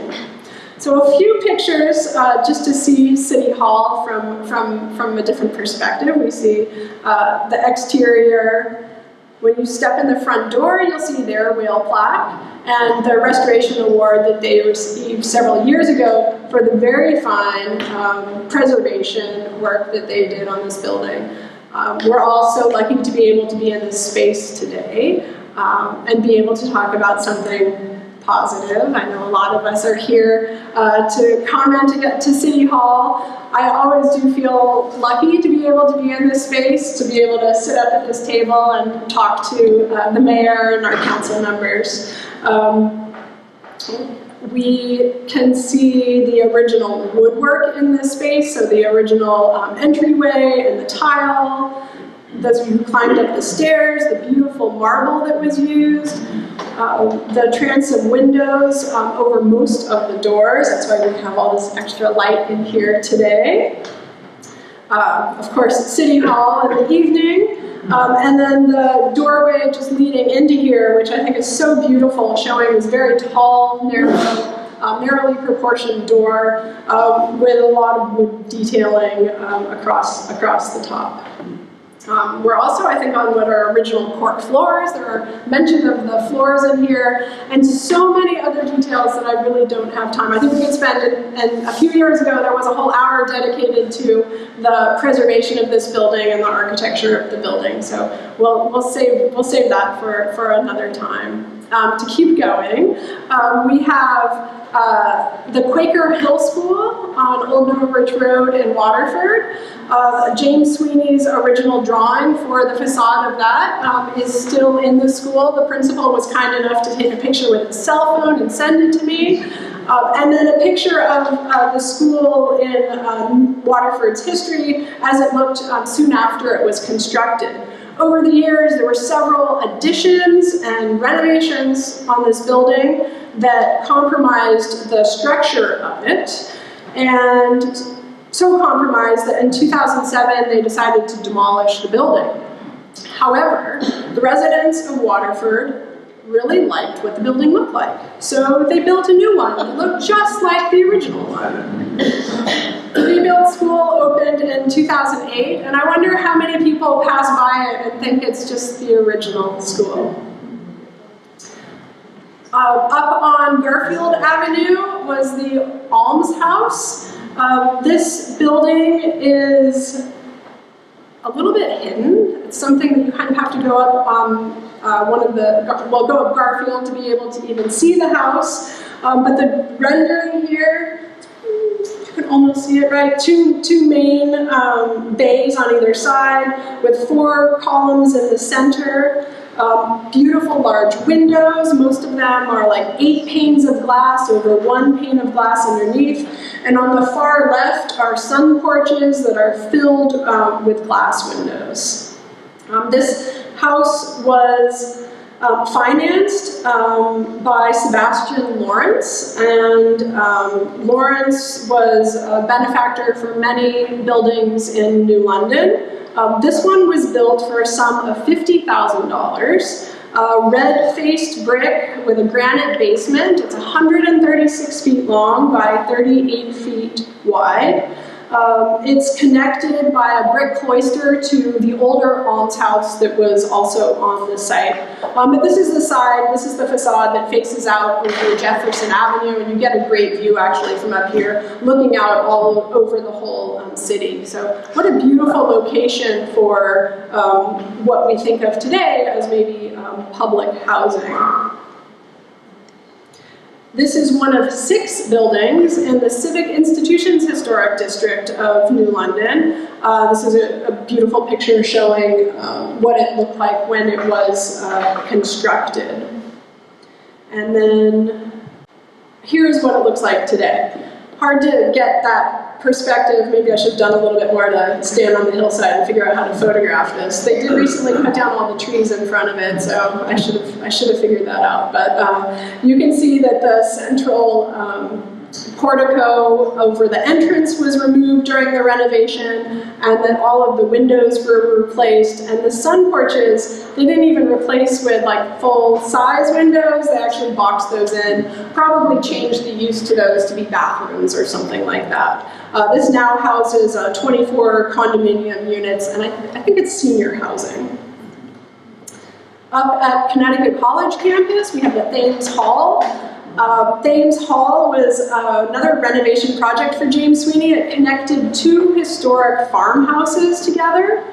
So a few pictures just to see City Hall from a different perspective. We see the exterior. When you step in the front door, you'll see their whale plaque and the restoration award that they received several years ago for the very fine preservation work that they did on this building. We're also lucky to be able to be in this space today and be able to talk about something positive. I know a lot of us are here to comment to City Hall. I always do feel lucky to be able to be in this space, to be able to sit up at this table and talk to the mayor and our council members. We can see the original woodwork in this space, so the original entryway and the tile. Those of you who climbed up the stairs, the beautiful marble that was used, the transom windows over most of the doors. That's why we have all this extra light in here today. Of course, City Hall in the evening. And then the doorway just leading into here, which I think is so beautiful, showing this very tall, narrowly proportioned door with a lot of wood detailing across the top. We're also, I think, on what are original cork floors. There are mentions of the floors in here, and so many other details that I really don't have time. I think we could spend, and a few years ago there was a whole hour dedicated to the preservation of this building and the architecture of the building. So we'll save that for another time. To keep going, we have the Quaker Hill School on Old Norwich Road in Waterford. James Sweeney's original drawing for the facade of that is still in the school. The principal was kind enough to take a picture with his cell phone and send it to me. And then a picture of the school in Waterford's history as it looked soon after it was constructed. Over the years, there were several additions and renovations on this building that compromised the structure of it, and so compromised that in 2007 they decided to demolish the building. However, the residents of Waterford really liked what the building looked like, so they built a new one that looked just like the original one. The rebuilt school opened in 2008, and I wonder how many people pass by it and think it's just the original school. Up on Garfield Avenue was the Alms House. This building is a little bit hidden. It's something that you kind of have to go up go up Garfield to be able to even see the house. But the rendering here, can almost see it right, two main bays on either side with 4 columns in the center. Beautiful large windows, most of them are like 8 panes of glass over 1 pane of glass underneath. And on the far left are sun porches that are filled with glass windows. This house was financed by Sebastian Lawrence, and Lawrence was a benefactor for many buildings in New London. This one was built for a sum of $50,000. Red-faced brick with a granite basement. It's 136 feet long by 38 feet wide. It's connected by a brick cloister to the older almshouse that was also on the site. But this is the side, this is the facade that faces out over Jefferson Avenue, and you get a great view actually from up here, looking out all over the whole city. So what a beautiful location for what we think of today as maybe public housing. This is one of 6 buildings in the Civic Institutions Historic District of New London. This is a beautiful picture showing what it looked like when it was constructed. And then here's what it looks like today. Hard to get that perspective. Maybe I should have done a little bit more to stand on the hillside and figure out how to photograph this. They did recently cut down all the trees in front of it, so I should have figured that out. But you can see that the central portico over the entrance was removed during the renovation, and that all of the windows were replaced, and the sun porches, they didn't even replace with like full-size windows. They actually boxed those in, probably changed the use to those to be bathrooms or something like that. This now houses 24 condominium units, and I think it's senior housing. Up at Connecticut College campus, we have the Thames Hall. Thames Hall was another renovation project for James Sweeney. It connected 2 historic farmhouses together.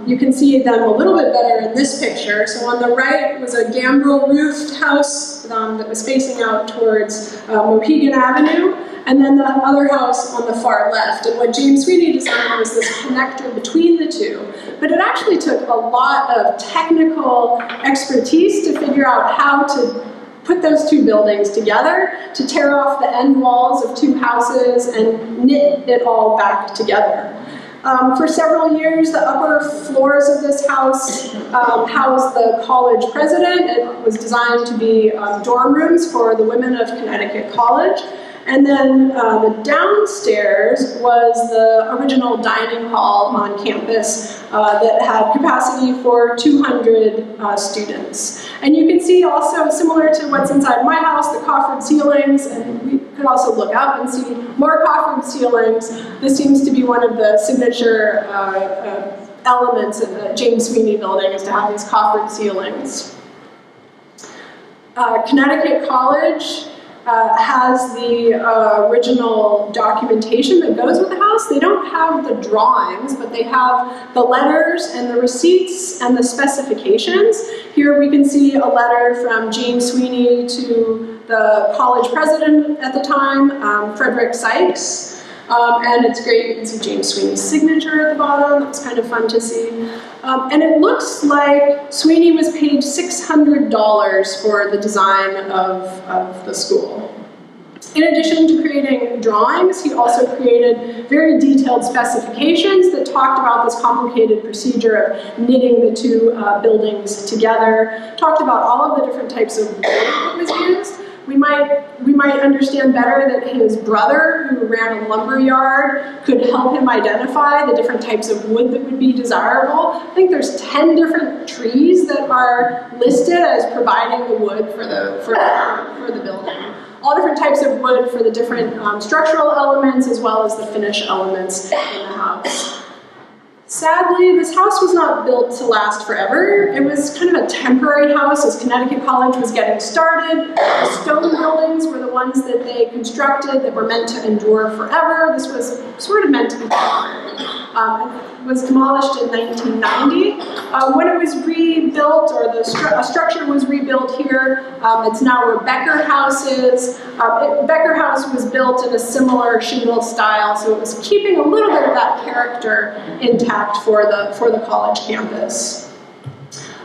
You can see them a little bit better in this picture. So on the right was a gambrel roofed house that was facing out towards Mohegan Avenue, and then the other house on the far left. And what James Sweeney designed was this connector between the 2. But it actually took a lot of technical expertise to figure out how to put those 2 buildings together, to tear off the end walls of 2 houses and knit it all back together. For several years, the upper floors of this house housed the college president. It was designed to be dorm rooms for the women of Connecticut College. And then the downstairs was the original dining hall on campus that had capacity for 200 students. And you can see also, similar to what's inside my house, the coffered ceilings, and we could also look up and see more coffered ceilings. This seems to be one of the signature elements of the James Sweeney building, is to have these coffered ceilings. Connecticut College has the original documentation that goes with the house. They don't have the drawings, but they have the letters and the receipts and the specifications. Here we can see a letter from James Sweeney to the college president at the time, Frederick Sykes. And it's great, you can see James Sweeney's signature at the bottom. That's kind of fun to see. And it looks like Sweeney was paid $600 for the design of the school. In addition to creating drawings, he also created very detailed specifications that talked about this complicated procedure of knitting the 2 buildings together, talked about all of the different types of wood that was used. We might understand better that his brother, who ran a lumber yard, could help him identify the different types of wood that would be desirable. I think there's 10 different trees that are listed as providing the wood for the building. All different types of wood for the different structural elements as well as the finish elements in the house. Sadly, this house was not built to last forever. It was kind of a temporary house as Connecticut College was getting started. The stone buildings were the ones that they constructed that were meant to endure forever. This was sort of meant to be temporary. It was demolished in 1990. When it was rebuilt, or a structure was rebuilt here, it's now where Becker House is. Becker House was built in a similar shingle style, so it was keeping a little bit of that character intact for the college campus.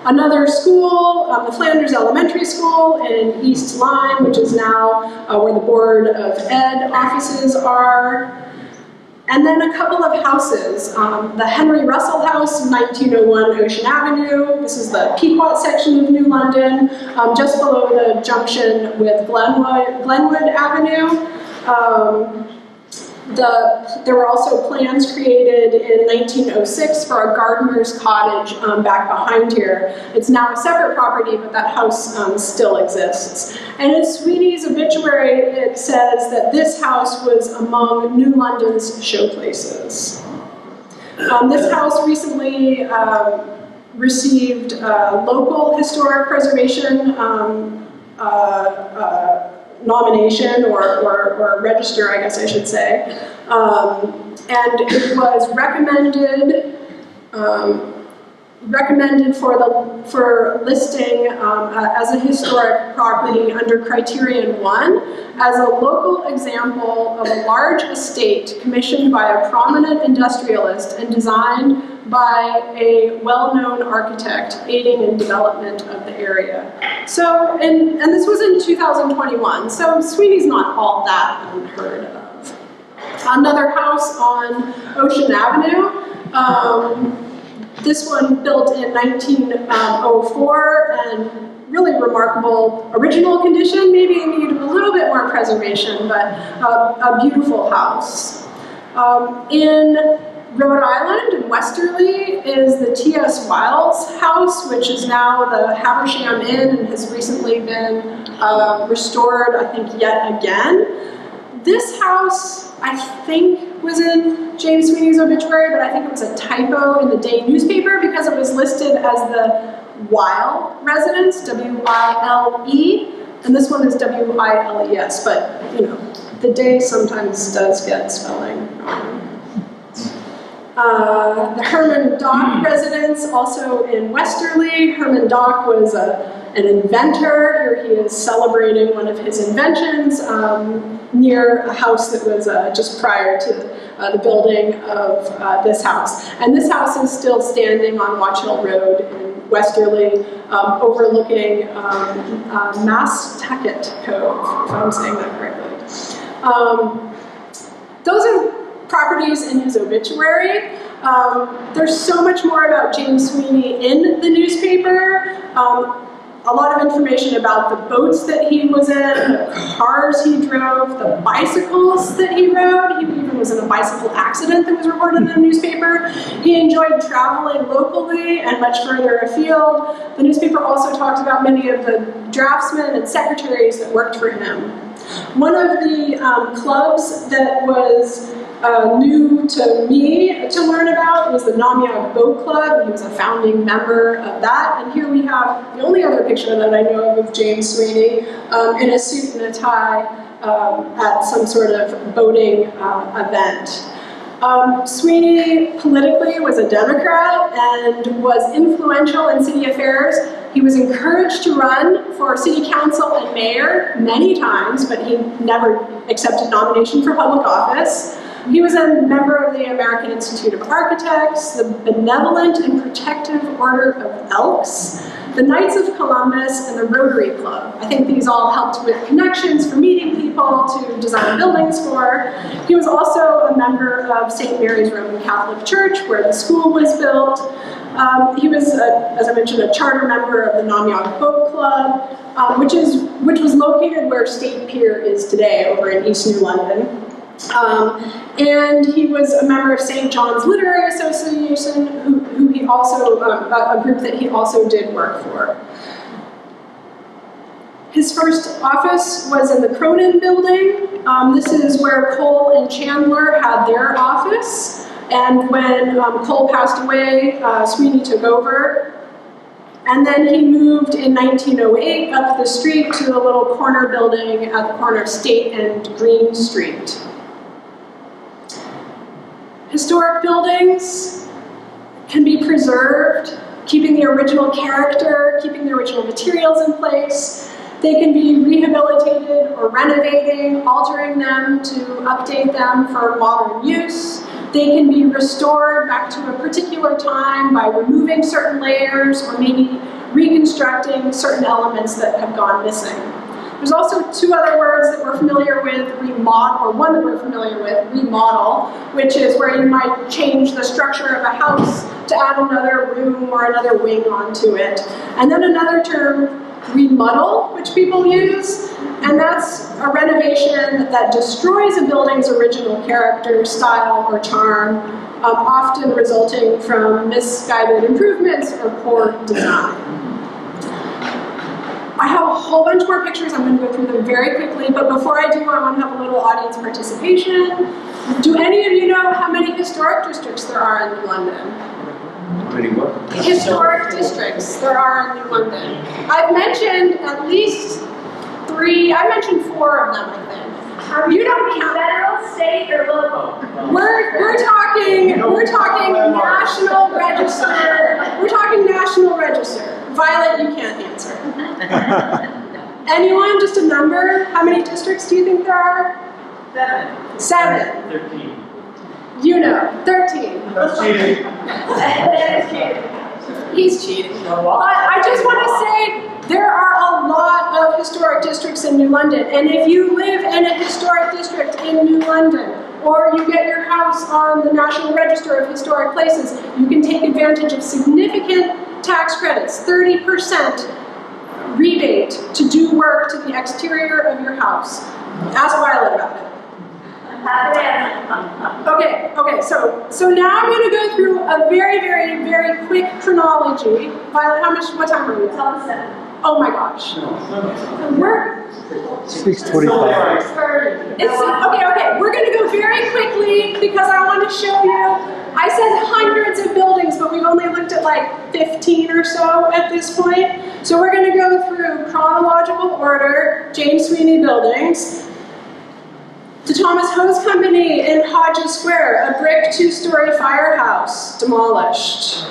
Another school, the Flanders Elementary School in East Lyme, which is now where the Board of Ed offices are. And then a couple of houses. The Henry Russell House, 1901 Ocean Avenue. This is the Pequot section of New London, just below the junction with Glenwood Avenue. There were also plans created in 1906 for a gardener's cottage back behind here. It's now a separate property, but that house still exists. And in Sweeney's obituary, it says that this house was among New London's showplaces. This house recently received local historic preservation nomination, or register, I guess I should say. And it was recommended for listing as a historic property under Criterion 1 as a local example of a large estate commissioned by a prominent industrialist and designed by a well-known architect aiding in development of the area. So, and this was in 2021, so Sweeney's not all that unheard of. Another house on Ocean Avenue, this one built in 1904 and really remarkable original condition, maybe in need of a little bit more preservation, but a beautiful house. In Rhode Island, in Westerly, is the T.S. Wilds house, which is now the Haversham Inn and has recently been restored, I think, yet again. This house, I think, was in James Sweeney's obituary, but I think it was a typo in the day newspaper because it was listed as the Weil residence, W-I-L-E, and this one is W-I-L-E-S, but, you know, the day sometimes does get spelling wrong. The Herman Dock residence, also in Westerly. Herman Dock was an inventor. Here he is celebrating one of his inventions near a house that was just prior to the building of this house. And this house is still standing on Watch Hill Road in Westerly, overlooking Massachusetts Cove, if I'm saying that correctly. Those are properties in his obituary. There's so much more about James Sweeney in the newspaper. A lot of information about the boats that he was in, the cars he drove, the bicycles that he rode. He even was in a bicycle accident that was reported in the newspaper. He enjoyed traveling locally and much further afield. The newspaper also talked about many of the draftsmen and secretaries that worked for him. One of the clubs that was new to me to learn about was the Namiag Boat Club. He was a founding member of that. And here we have the only other picture that I know of James Sweeney in a suit and a tie at some sort of boating event. Sweeney politically was a Democrat and was influential in city affairs. He was encouraged to run for city council and mayor many times, but he never accepted nomination for public office. He was a member of the American Institute of Architects, the Benevolent and Protective Order of Elks, the Knights of Columbus, and the Rotary Club. I think these all helped with connections for meeting people to design buildings for. He was also a member of St. Mary's Roman Catholic Church, where the school was built. He was, as I mentioned, a charter member of the Namiag Boat Club, which was located where State Pier is today, over in East New London. And he was a member of St. John's Literary Association, who he also, a group that he also did work for. His first office was in the Cronin building. This is where Cole and Chandler had their office. And when Cole passed away, Sweeney took over. And then he moved in 1908 up the street to a little corner building at the corner of State and Green Street. Historic buildings can be preserved, keeping the original character, keeping the original materials in place. They can be rehabilitated or renovating, altering them to update them for modern use. They can be restored back to a particular time by removing certain layers or maybe reconstructing certain elements that have gone missing. There's also two other words that we're familiar with, remodel, or one that we're familiar with, remodel, which is where you might change the structure of a house to add another room or another wing onto it. And then another term, remodel, which people use, and that's a renovation that destroys a building's original character, style, or charm, often resulting from misguided improvements or poor design. I have a whole bunch more pictures. I'm going to go through them very quickly, but before I do, I want to have a little audience participation. Do any of you know how many historic districts there are in New London? How many what? Historic districts there are in New London. I've mentioned at least 3, I mentioned 4 of them, I think. You don't count. Federal, state, or local? We're talking National Register. We're talking National Register. Violet, you can't answer. Anyone? Just a number? How many districts do you think there are? 7. 13. You know, 13. That's cheating. He's cheating. But I just want to say there are a lot of historic districts in New London, and if you live in a historic district in New London, or you get your house on the National Register of Historic Places, you can take advantage of significant tax credits, 30% rebate to do work to the exterior of your house. Ask Violet about it. Okay, so now I'm going to go through a very, very, very quick chronology. Violet, what time are we at? Oh my gosh. We're 6:25. Okay, we're going to go very quickly because I want to show you. I said hundreds of buildings, but we've only looked at like 15 or so at this point. So we're going to go through chronological order, James Sweeney buildings. The Thomas Hose Company in Hodges Square, a brick 2-story firehouse, demolished.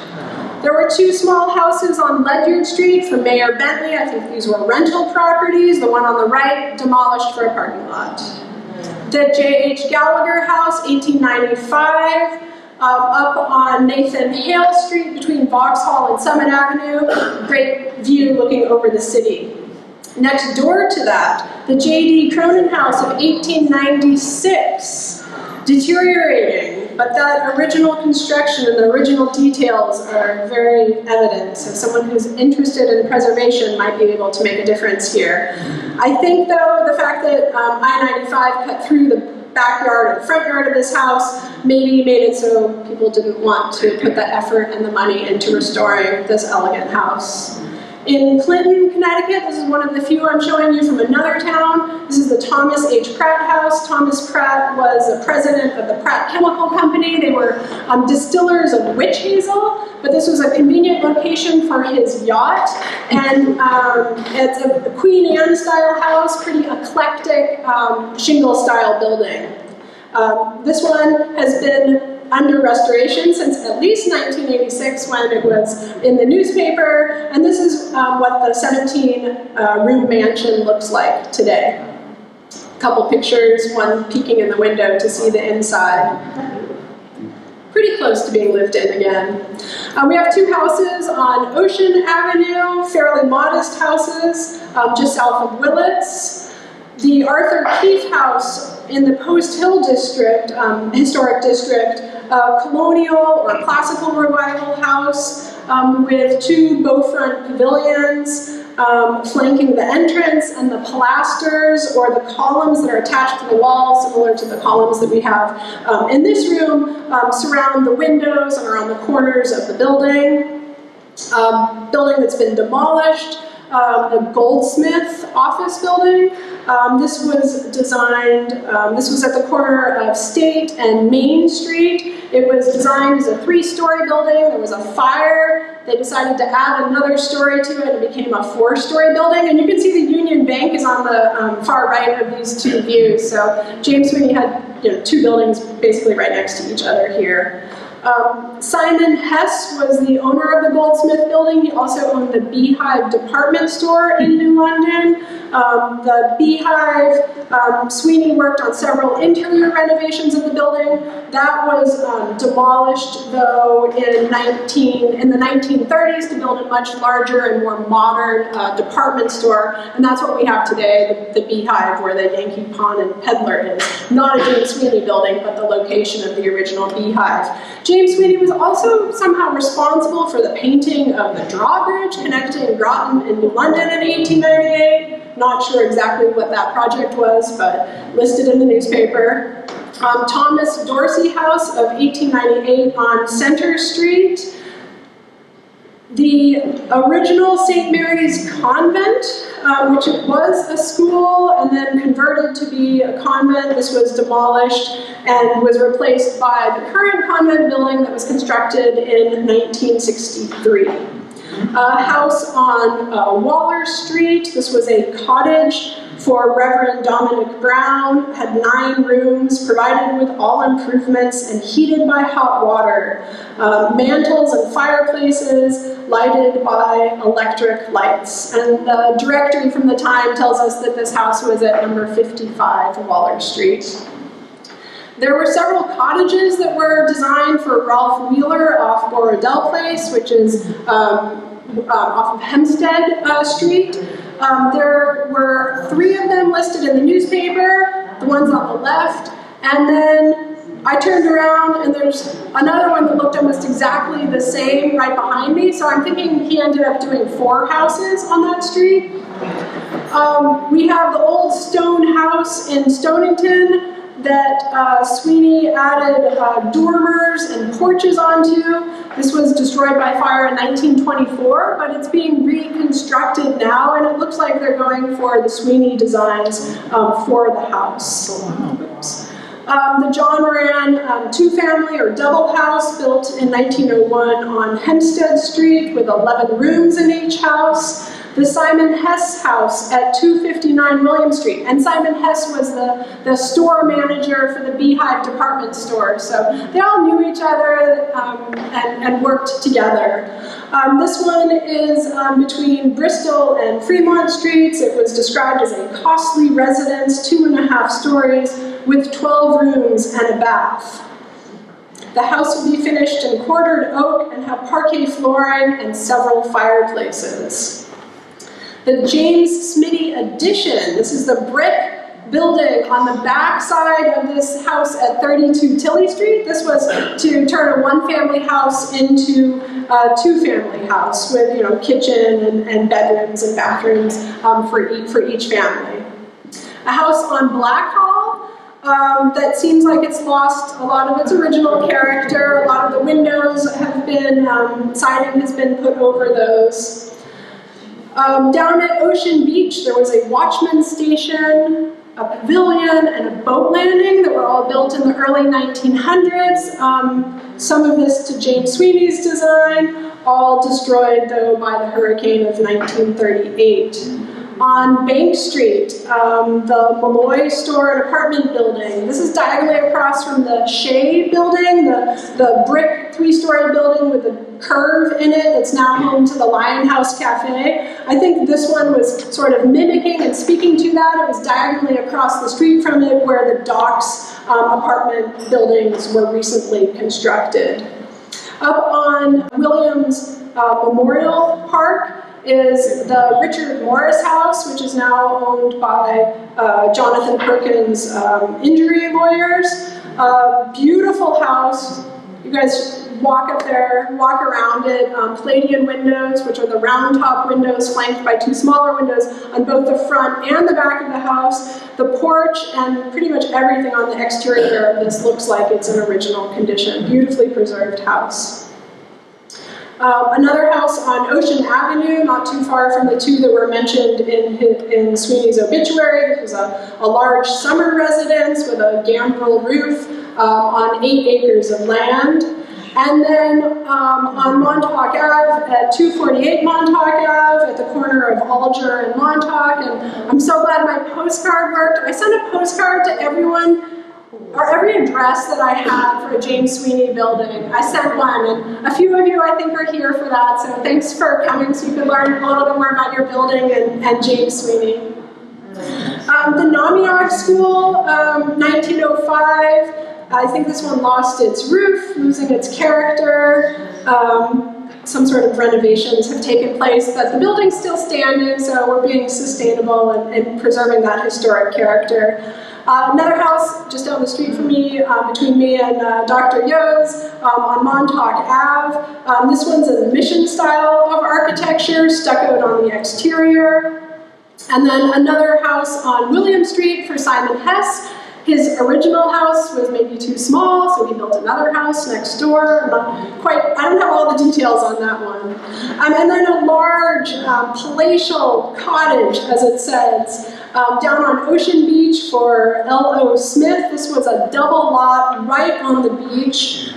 There were 2 small houses on Ledyard Street from Mayor Bentley. I think these were rental properties. The one on the right, demolished for a parking lot. The J.H. Gallagher House, 1895, up on Nathan Hale Street between Vauxhall and Summit Avenue. Great view looking over the city. Next door to that, the J.D. Cronin House of 1896, deteriorating, but that original construction and the original details are very evident, so someone who's interested in preservation might be able to make a difference here. I think, though, the fact that I-95 cut through the backyard or the front yard of this house maybe made it so people didn't want to put the effort and the money into restoring this elegant house. In Clinton, Connecticut, this is one of the few I'm showing you from another town. This is the Thomas H. Pratt House. Thomas Pratt was a president of the Pratt Chemical Company. They were distillers of witch hazel, but this was a convenient location for his yacht. And it's a Queen Anne style house, pretty eclectic shingle style building. This one has been under restoration since at least 1986 when it was in the newspaper, and this is what the 17-room mansion looks like today. A couple pictures, one peeking in the window to see the inside. Pretty close to being lived in again. We have 2 houses on Ocean Avenue, fairly modest houses, just south of Willits. The Arthur Keefe House in the Post Hill District, historic district, colonial or classical revival house with 2 Beaufront pavilions flanking the entrance, and the pilasters or the columns that are attached to the wall, similar to the columns that we have in this room, surround the windows and around the corners of the building. Building that's been demolished. the Goldsmith office building. This was designed, this was at the corner of State and Main Street. It was designed as a 3-story building. There was a fire. They decided to add another story to it and it became a 4-story building. And you can see the Union Bank is on the far right of these two views. So James Sweeney had 2 buildings basically right next to each other here. Simon Hess was the owner of the Goldsmith building. He also owned the Beehive department store in New London. The Beehive, Sweeney worked on several interior renovations of the building. That was demolished, though, in the 1930s to build a much larger and more modern department store. And that's what we have today, the Beehive, where the Yankee Pawn and Peddler is. Not a James Sweeney building, but the location of the original Beehive. James Sweeney was also somehow responsible for the painting of the drawbridge connecting Groton and New London in 1898. Not sure exactly what that project was, but listed in the newspaper. Thomas Dorsey House of 1898 on Center Street. The original St. Mary's Convent, which was a school and then converted to be a convent. This was demolished and was replaced by the current convent building that was constructed in 1963. A house on Waller Street. This was a cottage for Reverend Dominic Brown, had 9 rooms, provided with all improvements and heated by hot water. Mantels and fireplaces lighted by electric lights. And the directory from the time tells us that this house was at number 55 Waller Street. There were several cottages that were designed for Ralph Wheeler off Borrowdale Place, which is off of Hempstead Street. There were 3 of them listed in the newspaper, the ones on the left, and then I turned around and there's another one that looked almost exactly the same right behind me, so I'm thinking he ended up doing 4 houses on that street. We have the old stone house in Stonington that Sweeney added dormers and porches onto. This was destroyed by fire in 1924, but it's being reconstructed now, and it looks like they're going for the Sweeney designs for the house. Oops. The John Moran 2-family or double house built in 1901 on Hempstead Street with 11 rooms in each house. The Simon Hess house at 259 William Street. And Simon Hess was the store manager for the Beehive department store. So they all knew each other and worked together. This one is between Bristol and Fremont Streets. It was described as a costly residence, 2.5 stories, with 12 rooms and a bath. The house will be finished in quartered oak and have parquet flooring and several fireplaces. The James Sweeney addition. This is the brick building on the back side of this house at 32 Tilley Street. This was to turn a 1-family house into a 2-family house with, kitchen and bedrooms and bathrooms for each family. A house on Blackhall that seems like it's lost a lot of its original character. A lot of the windows have been, siding has been put over those. Down at Ocean Beach, there was a watchman station, a pavilion, and a boat landing that were all built in the early 1900s. Some of this to James Sweeney's design, all destroyed, though, by the hurricane of 1938. On Bank Street, the Malloy store and apartment building. This is diagonally across from the Shea building, the brick 3-story building with a curve in it that's now home to the Lion House Cafe. I think this one was sort of mimicking and speaking to that. It was diagonally across the street from it where the Docks apartment buildings were recently constructed. Up on Williams Memorial Park is the Richard Morris House, which is now owned by Jonathan Perkins injury lawyers. Beautiful house. You guys walk up there, walk around it. Palladian windows, which are the round top windows flanked by 2 smaller windows on both the front and the back of the house. The porch and pretty much everything on the exterior of this looks like it's in original condition. Beautifully preserved house. Another house on Ocean Avenue, not too far from the two that were mentioned in Sweeney's obituary. This was a large summer residence with a gambrel roof on 8 acres of land. And then on Montauk Ave, at 248 Montauk Ave, at the corner of Alger and Montauk, and I'm so glad my postcard worked. I sent a postcard to everyone, or every address that I had for a James Sweeney building. I sent one, and a few of you I think are here for that, so thanks for coming so you can learn a little bit more about your building and James Sweeney. The Namiok School, 1905. I think this one lost its roof, losing its character. Some sort of renovations have taken place, but the building's still standing, so we're being sustainable and preserving that historic character. Another house just down the street from me, between me and Dr. Yo's, on Montauk Ave. This one's a mission style of architecture, stuccoed on the exterior. And then another house on William Street for Simon Hess. His original house was maybe too small, so he built another house next door. I don't have all the details on that one. And then a large palatial cottage, as it says, down on Ocean Beach for L.O. Smith. This was a double lot right on the beach.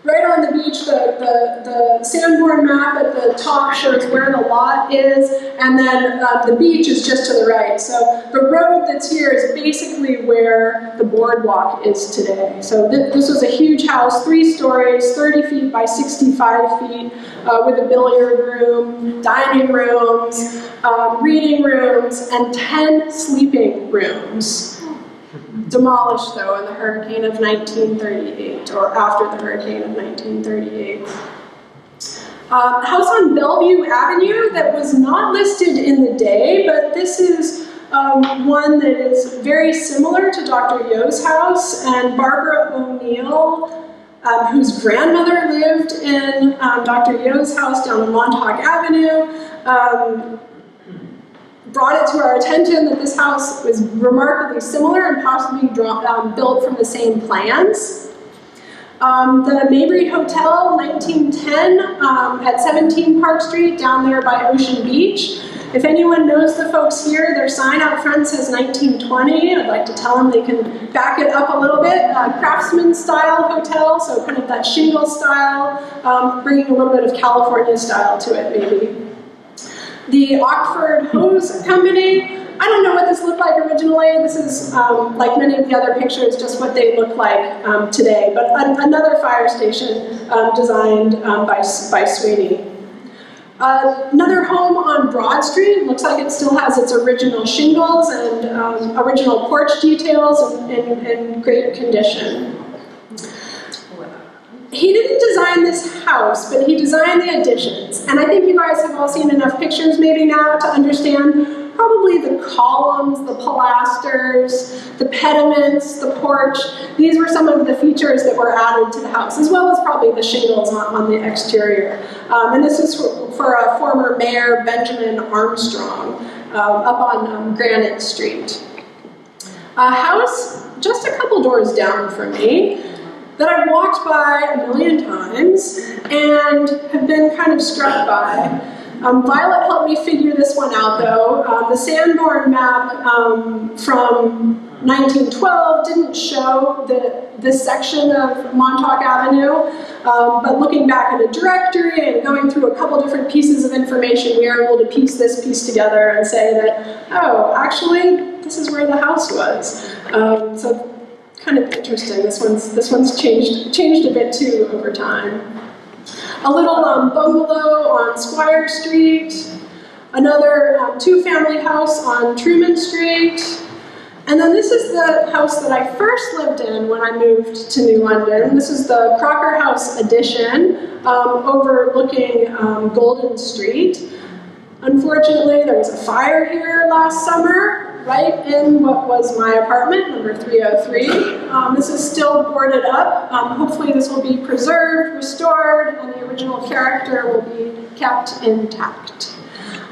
Right on the beach, the Sanborn map at the top shows where the lot is, and then the beach is just to the right. So the road that's here is basically where the boardwalk is today. So this was a huge house, 3 stories, 30 feet by 65 feet, with a billiard room, dining rooms, reading rooms, and 10 sleeping rooms. Demolished, though, in the hurricane of 1938, or after the hurricane of 1938. House on Bellevue Avenue that was not listed in the day, but this is one that is very similar to Dr. Yo's house, and Barbara O'Neill, whose grandmother lived in Dr. Yo's house down on Montauk Avenue, brought it to our attention that this house was remarkably similar and possibly built from the same plans. The Mabry Hotel, 1910, at 17 Park Street, down there by Ocean Beach. If anyone knows the folks here, their sign out front says 1920. I'd like to tell them they can back it up a little bit. Craftsman style hotel, so kind of that shingle style, bringing a little bit of California style to it maybe. The Oxford Hose Company, I don't know what this looked like originally. This is, like many of the other pictures, just what they look like today. But another fire station designed by Sweeney. Another home on Broad Street, looks like it still has its original shingles and original porch details in great condition. He didn't design this house, but he designed the additions. And I think you guys have all seen enough pictures maybe now to understand probably the columns, the pilasters, the pediments, the porch. These were some of the features that were added to the house, as well as probably the shingles on the exterior. And this is for a former mayor, Benjamin Armstrong, up on Granite Street. A house just a couple doors down from me that I've walked by a million times and have been kind of struck by. Violet helped me figure this one out, though. The Sanborn map from 1912 didn't show this section of Montauk Avenue, but looking back at a directory and going through a couple different pieces of information, we are able to piece this piece together and say that, oh, actually, this is where the house was. So kind of interesting. This one's changed a bit too over time. A little bungalow on Squire Street. Another 2-family house on Truman Street. And then this is the house that I first lived in when I moved to New London. This is the Crocker House addition, overlooking Golden Street. Unfortunately, there was a fire here last summer, right in what was my apartment, number 303. This is still boarded up. Hopefully this will be preserved, restored, and the original character will be kept intact.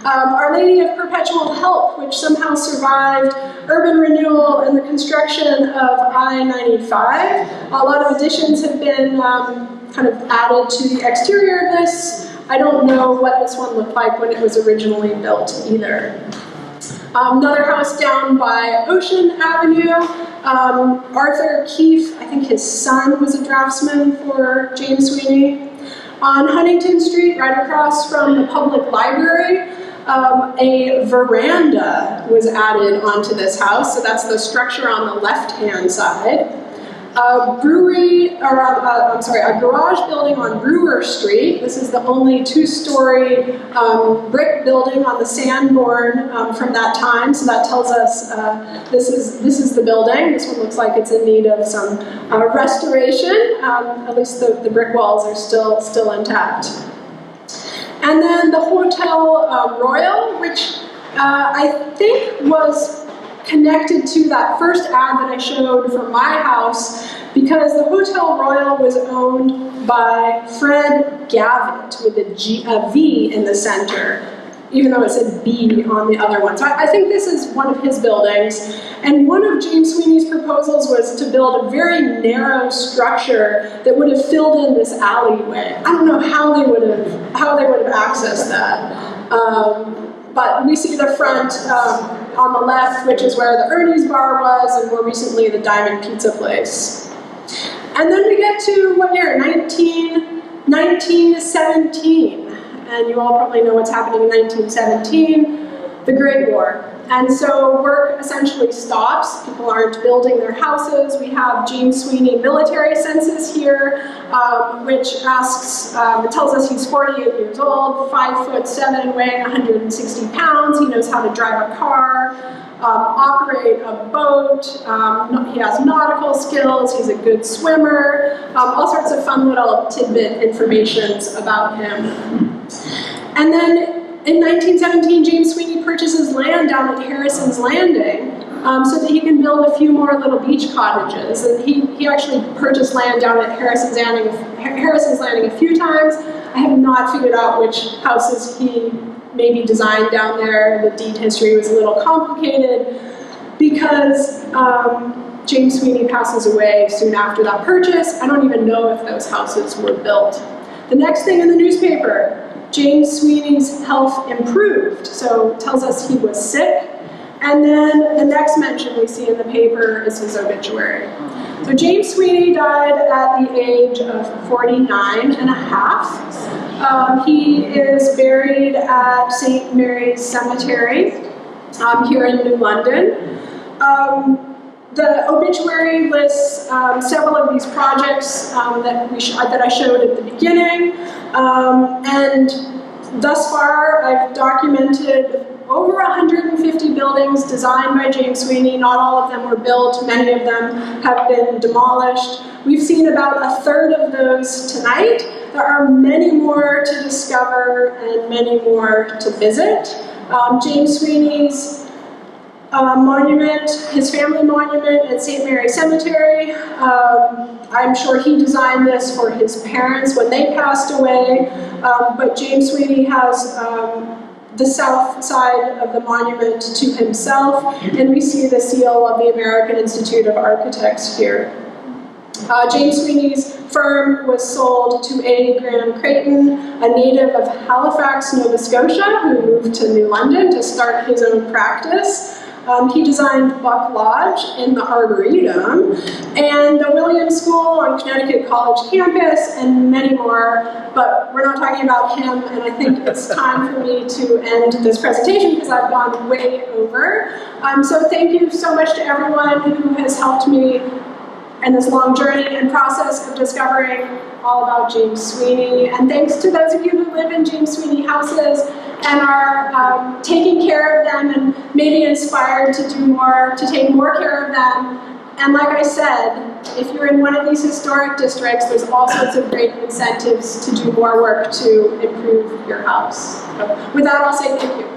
Our Lady of Perpetual Help, which somehow survived urban renewal and the construction of I-95. A lot of additions have been kind of added to the exterior of this. I don't know what this one looked like when it was originally built either. Another house down by Ocean Avenue. Arthur Keefe, I think his son was a draftsman for James Sweeney. On Huntington Street, right across from the public library, a veranda was added onto this house, so that's the structure on the left-hand side. A garage building on Brewer Street. This is the only two-story brick building on the Sanborn from that time, so that tells us this is the building. This one looks like it's in need of some restoration. At least the brick walls are still intact. And then the Hotel Royal, which I think was connected to that first ad that I showed for my house, because the Hotel Royal was owned by Fred Gavitt with a V in the center, even though it said B on the other one. So I think this is one of his buildings. And one of James Sweeney's proposals was to build a very narrow structure that would have filled in this alleyway. I don't know how they would have accessed that. But we see the front on the left, which is where the Ernie's Bar was, and more recently the Diamond Pizza Place. And then we get to what year? 1917. And you all probably know what's happening in 1917, the Great War. And so work essentially stops. People aren't building their houses. We have James Sweeney military census here, which asks, it tells us he's 48 years old, 5'7", weighing 160 pounds. He knows how to drive a car, operate a boat. He has nautical skills. He's a good swimmer. All sorts of fun little tidbit informations about him. And then in 1917, James Sweeney purchases land down at Harrison's Landing so that he can build a few more little beach cottages. And he actually purchased land down at Harrison's Landing a few times. I have not figured out which houses he maybe designed down there. The deed history was a little complicated because James Sweeney passes away soon after that purchase. I don't even know if those houses were built. The next thing in the newspaper, James Sweeney's health improved, so it tells us he was sick. And then the next mention we see in the paper is his obituary. So James Sweeney died at the age of 49 and a half. He is buried at St. Mary's Cemetery here in New London. The obituary lists several of these projects that I showed at the beginning, and thus far I've documented over 150 buildings designed by James Sweeney. Not all of them were built, many of them have been demolished. We've seen about a third of those tonight. There are many more to discover and many more to visit. James Sweeney's monument, his family monument at St. Mary's Cemetery. I'm sure he designed this for his parents when they passed away, but James Sweeney has the south side of the monument to himself, and we see the seal of the American Institute of Architects here. James Sweeney's firm was sold to A. Graham Creighton, a native of Halifax, Nova Scotia, who moved to New London to start his own practice. He designed Buck Lodge in the Arboretum, and the Williams School on Connecticut College campus, and many more, but we're not talking about him, and I think it's time for me to end this presentation because I've gone way over. So thank you so much to everyone who has helped me in this long journey and process of discovering all about James Sweeney, and thanks to those of you who live in James Sweeney houses and are taking care of them and maybe inspired to do more, to take more care of them. And like I said, if you're in one of these historic districts, there's all sorts of great incentives to do more work to improve your house. So with that, I'll say thank you.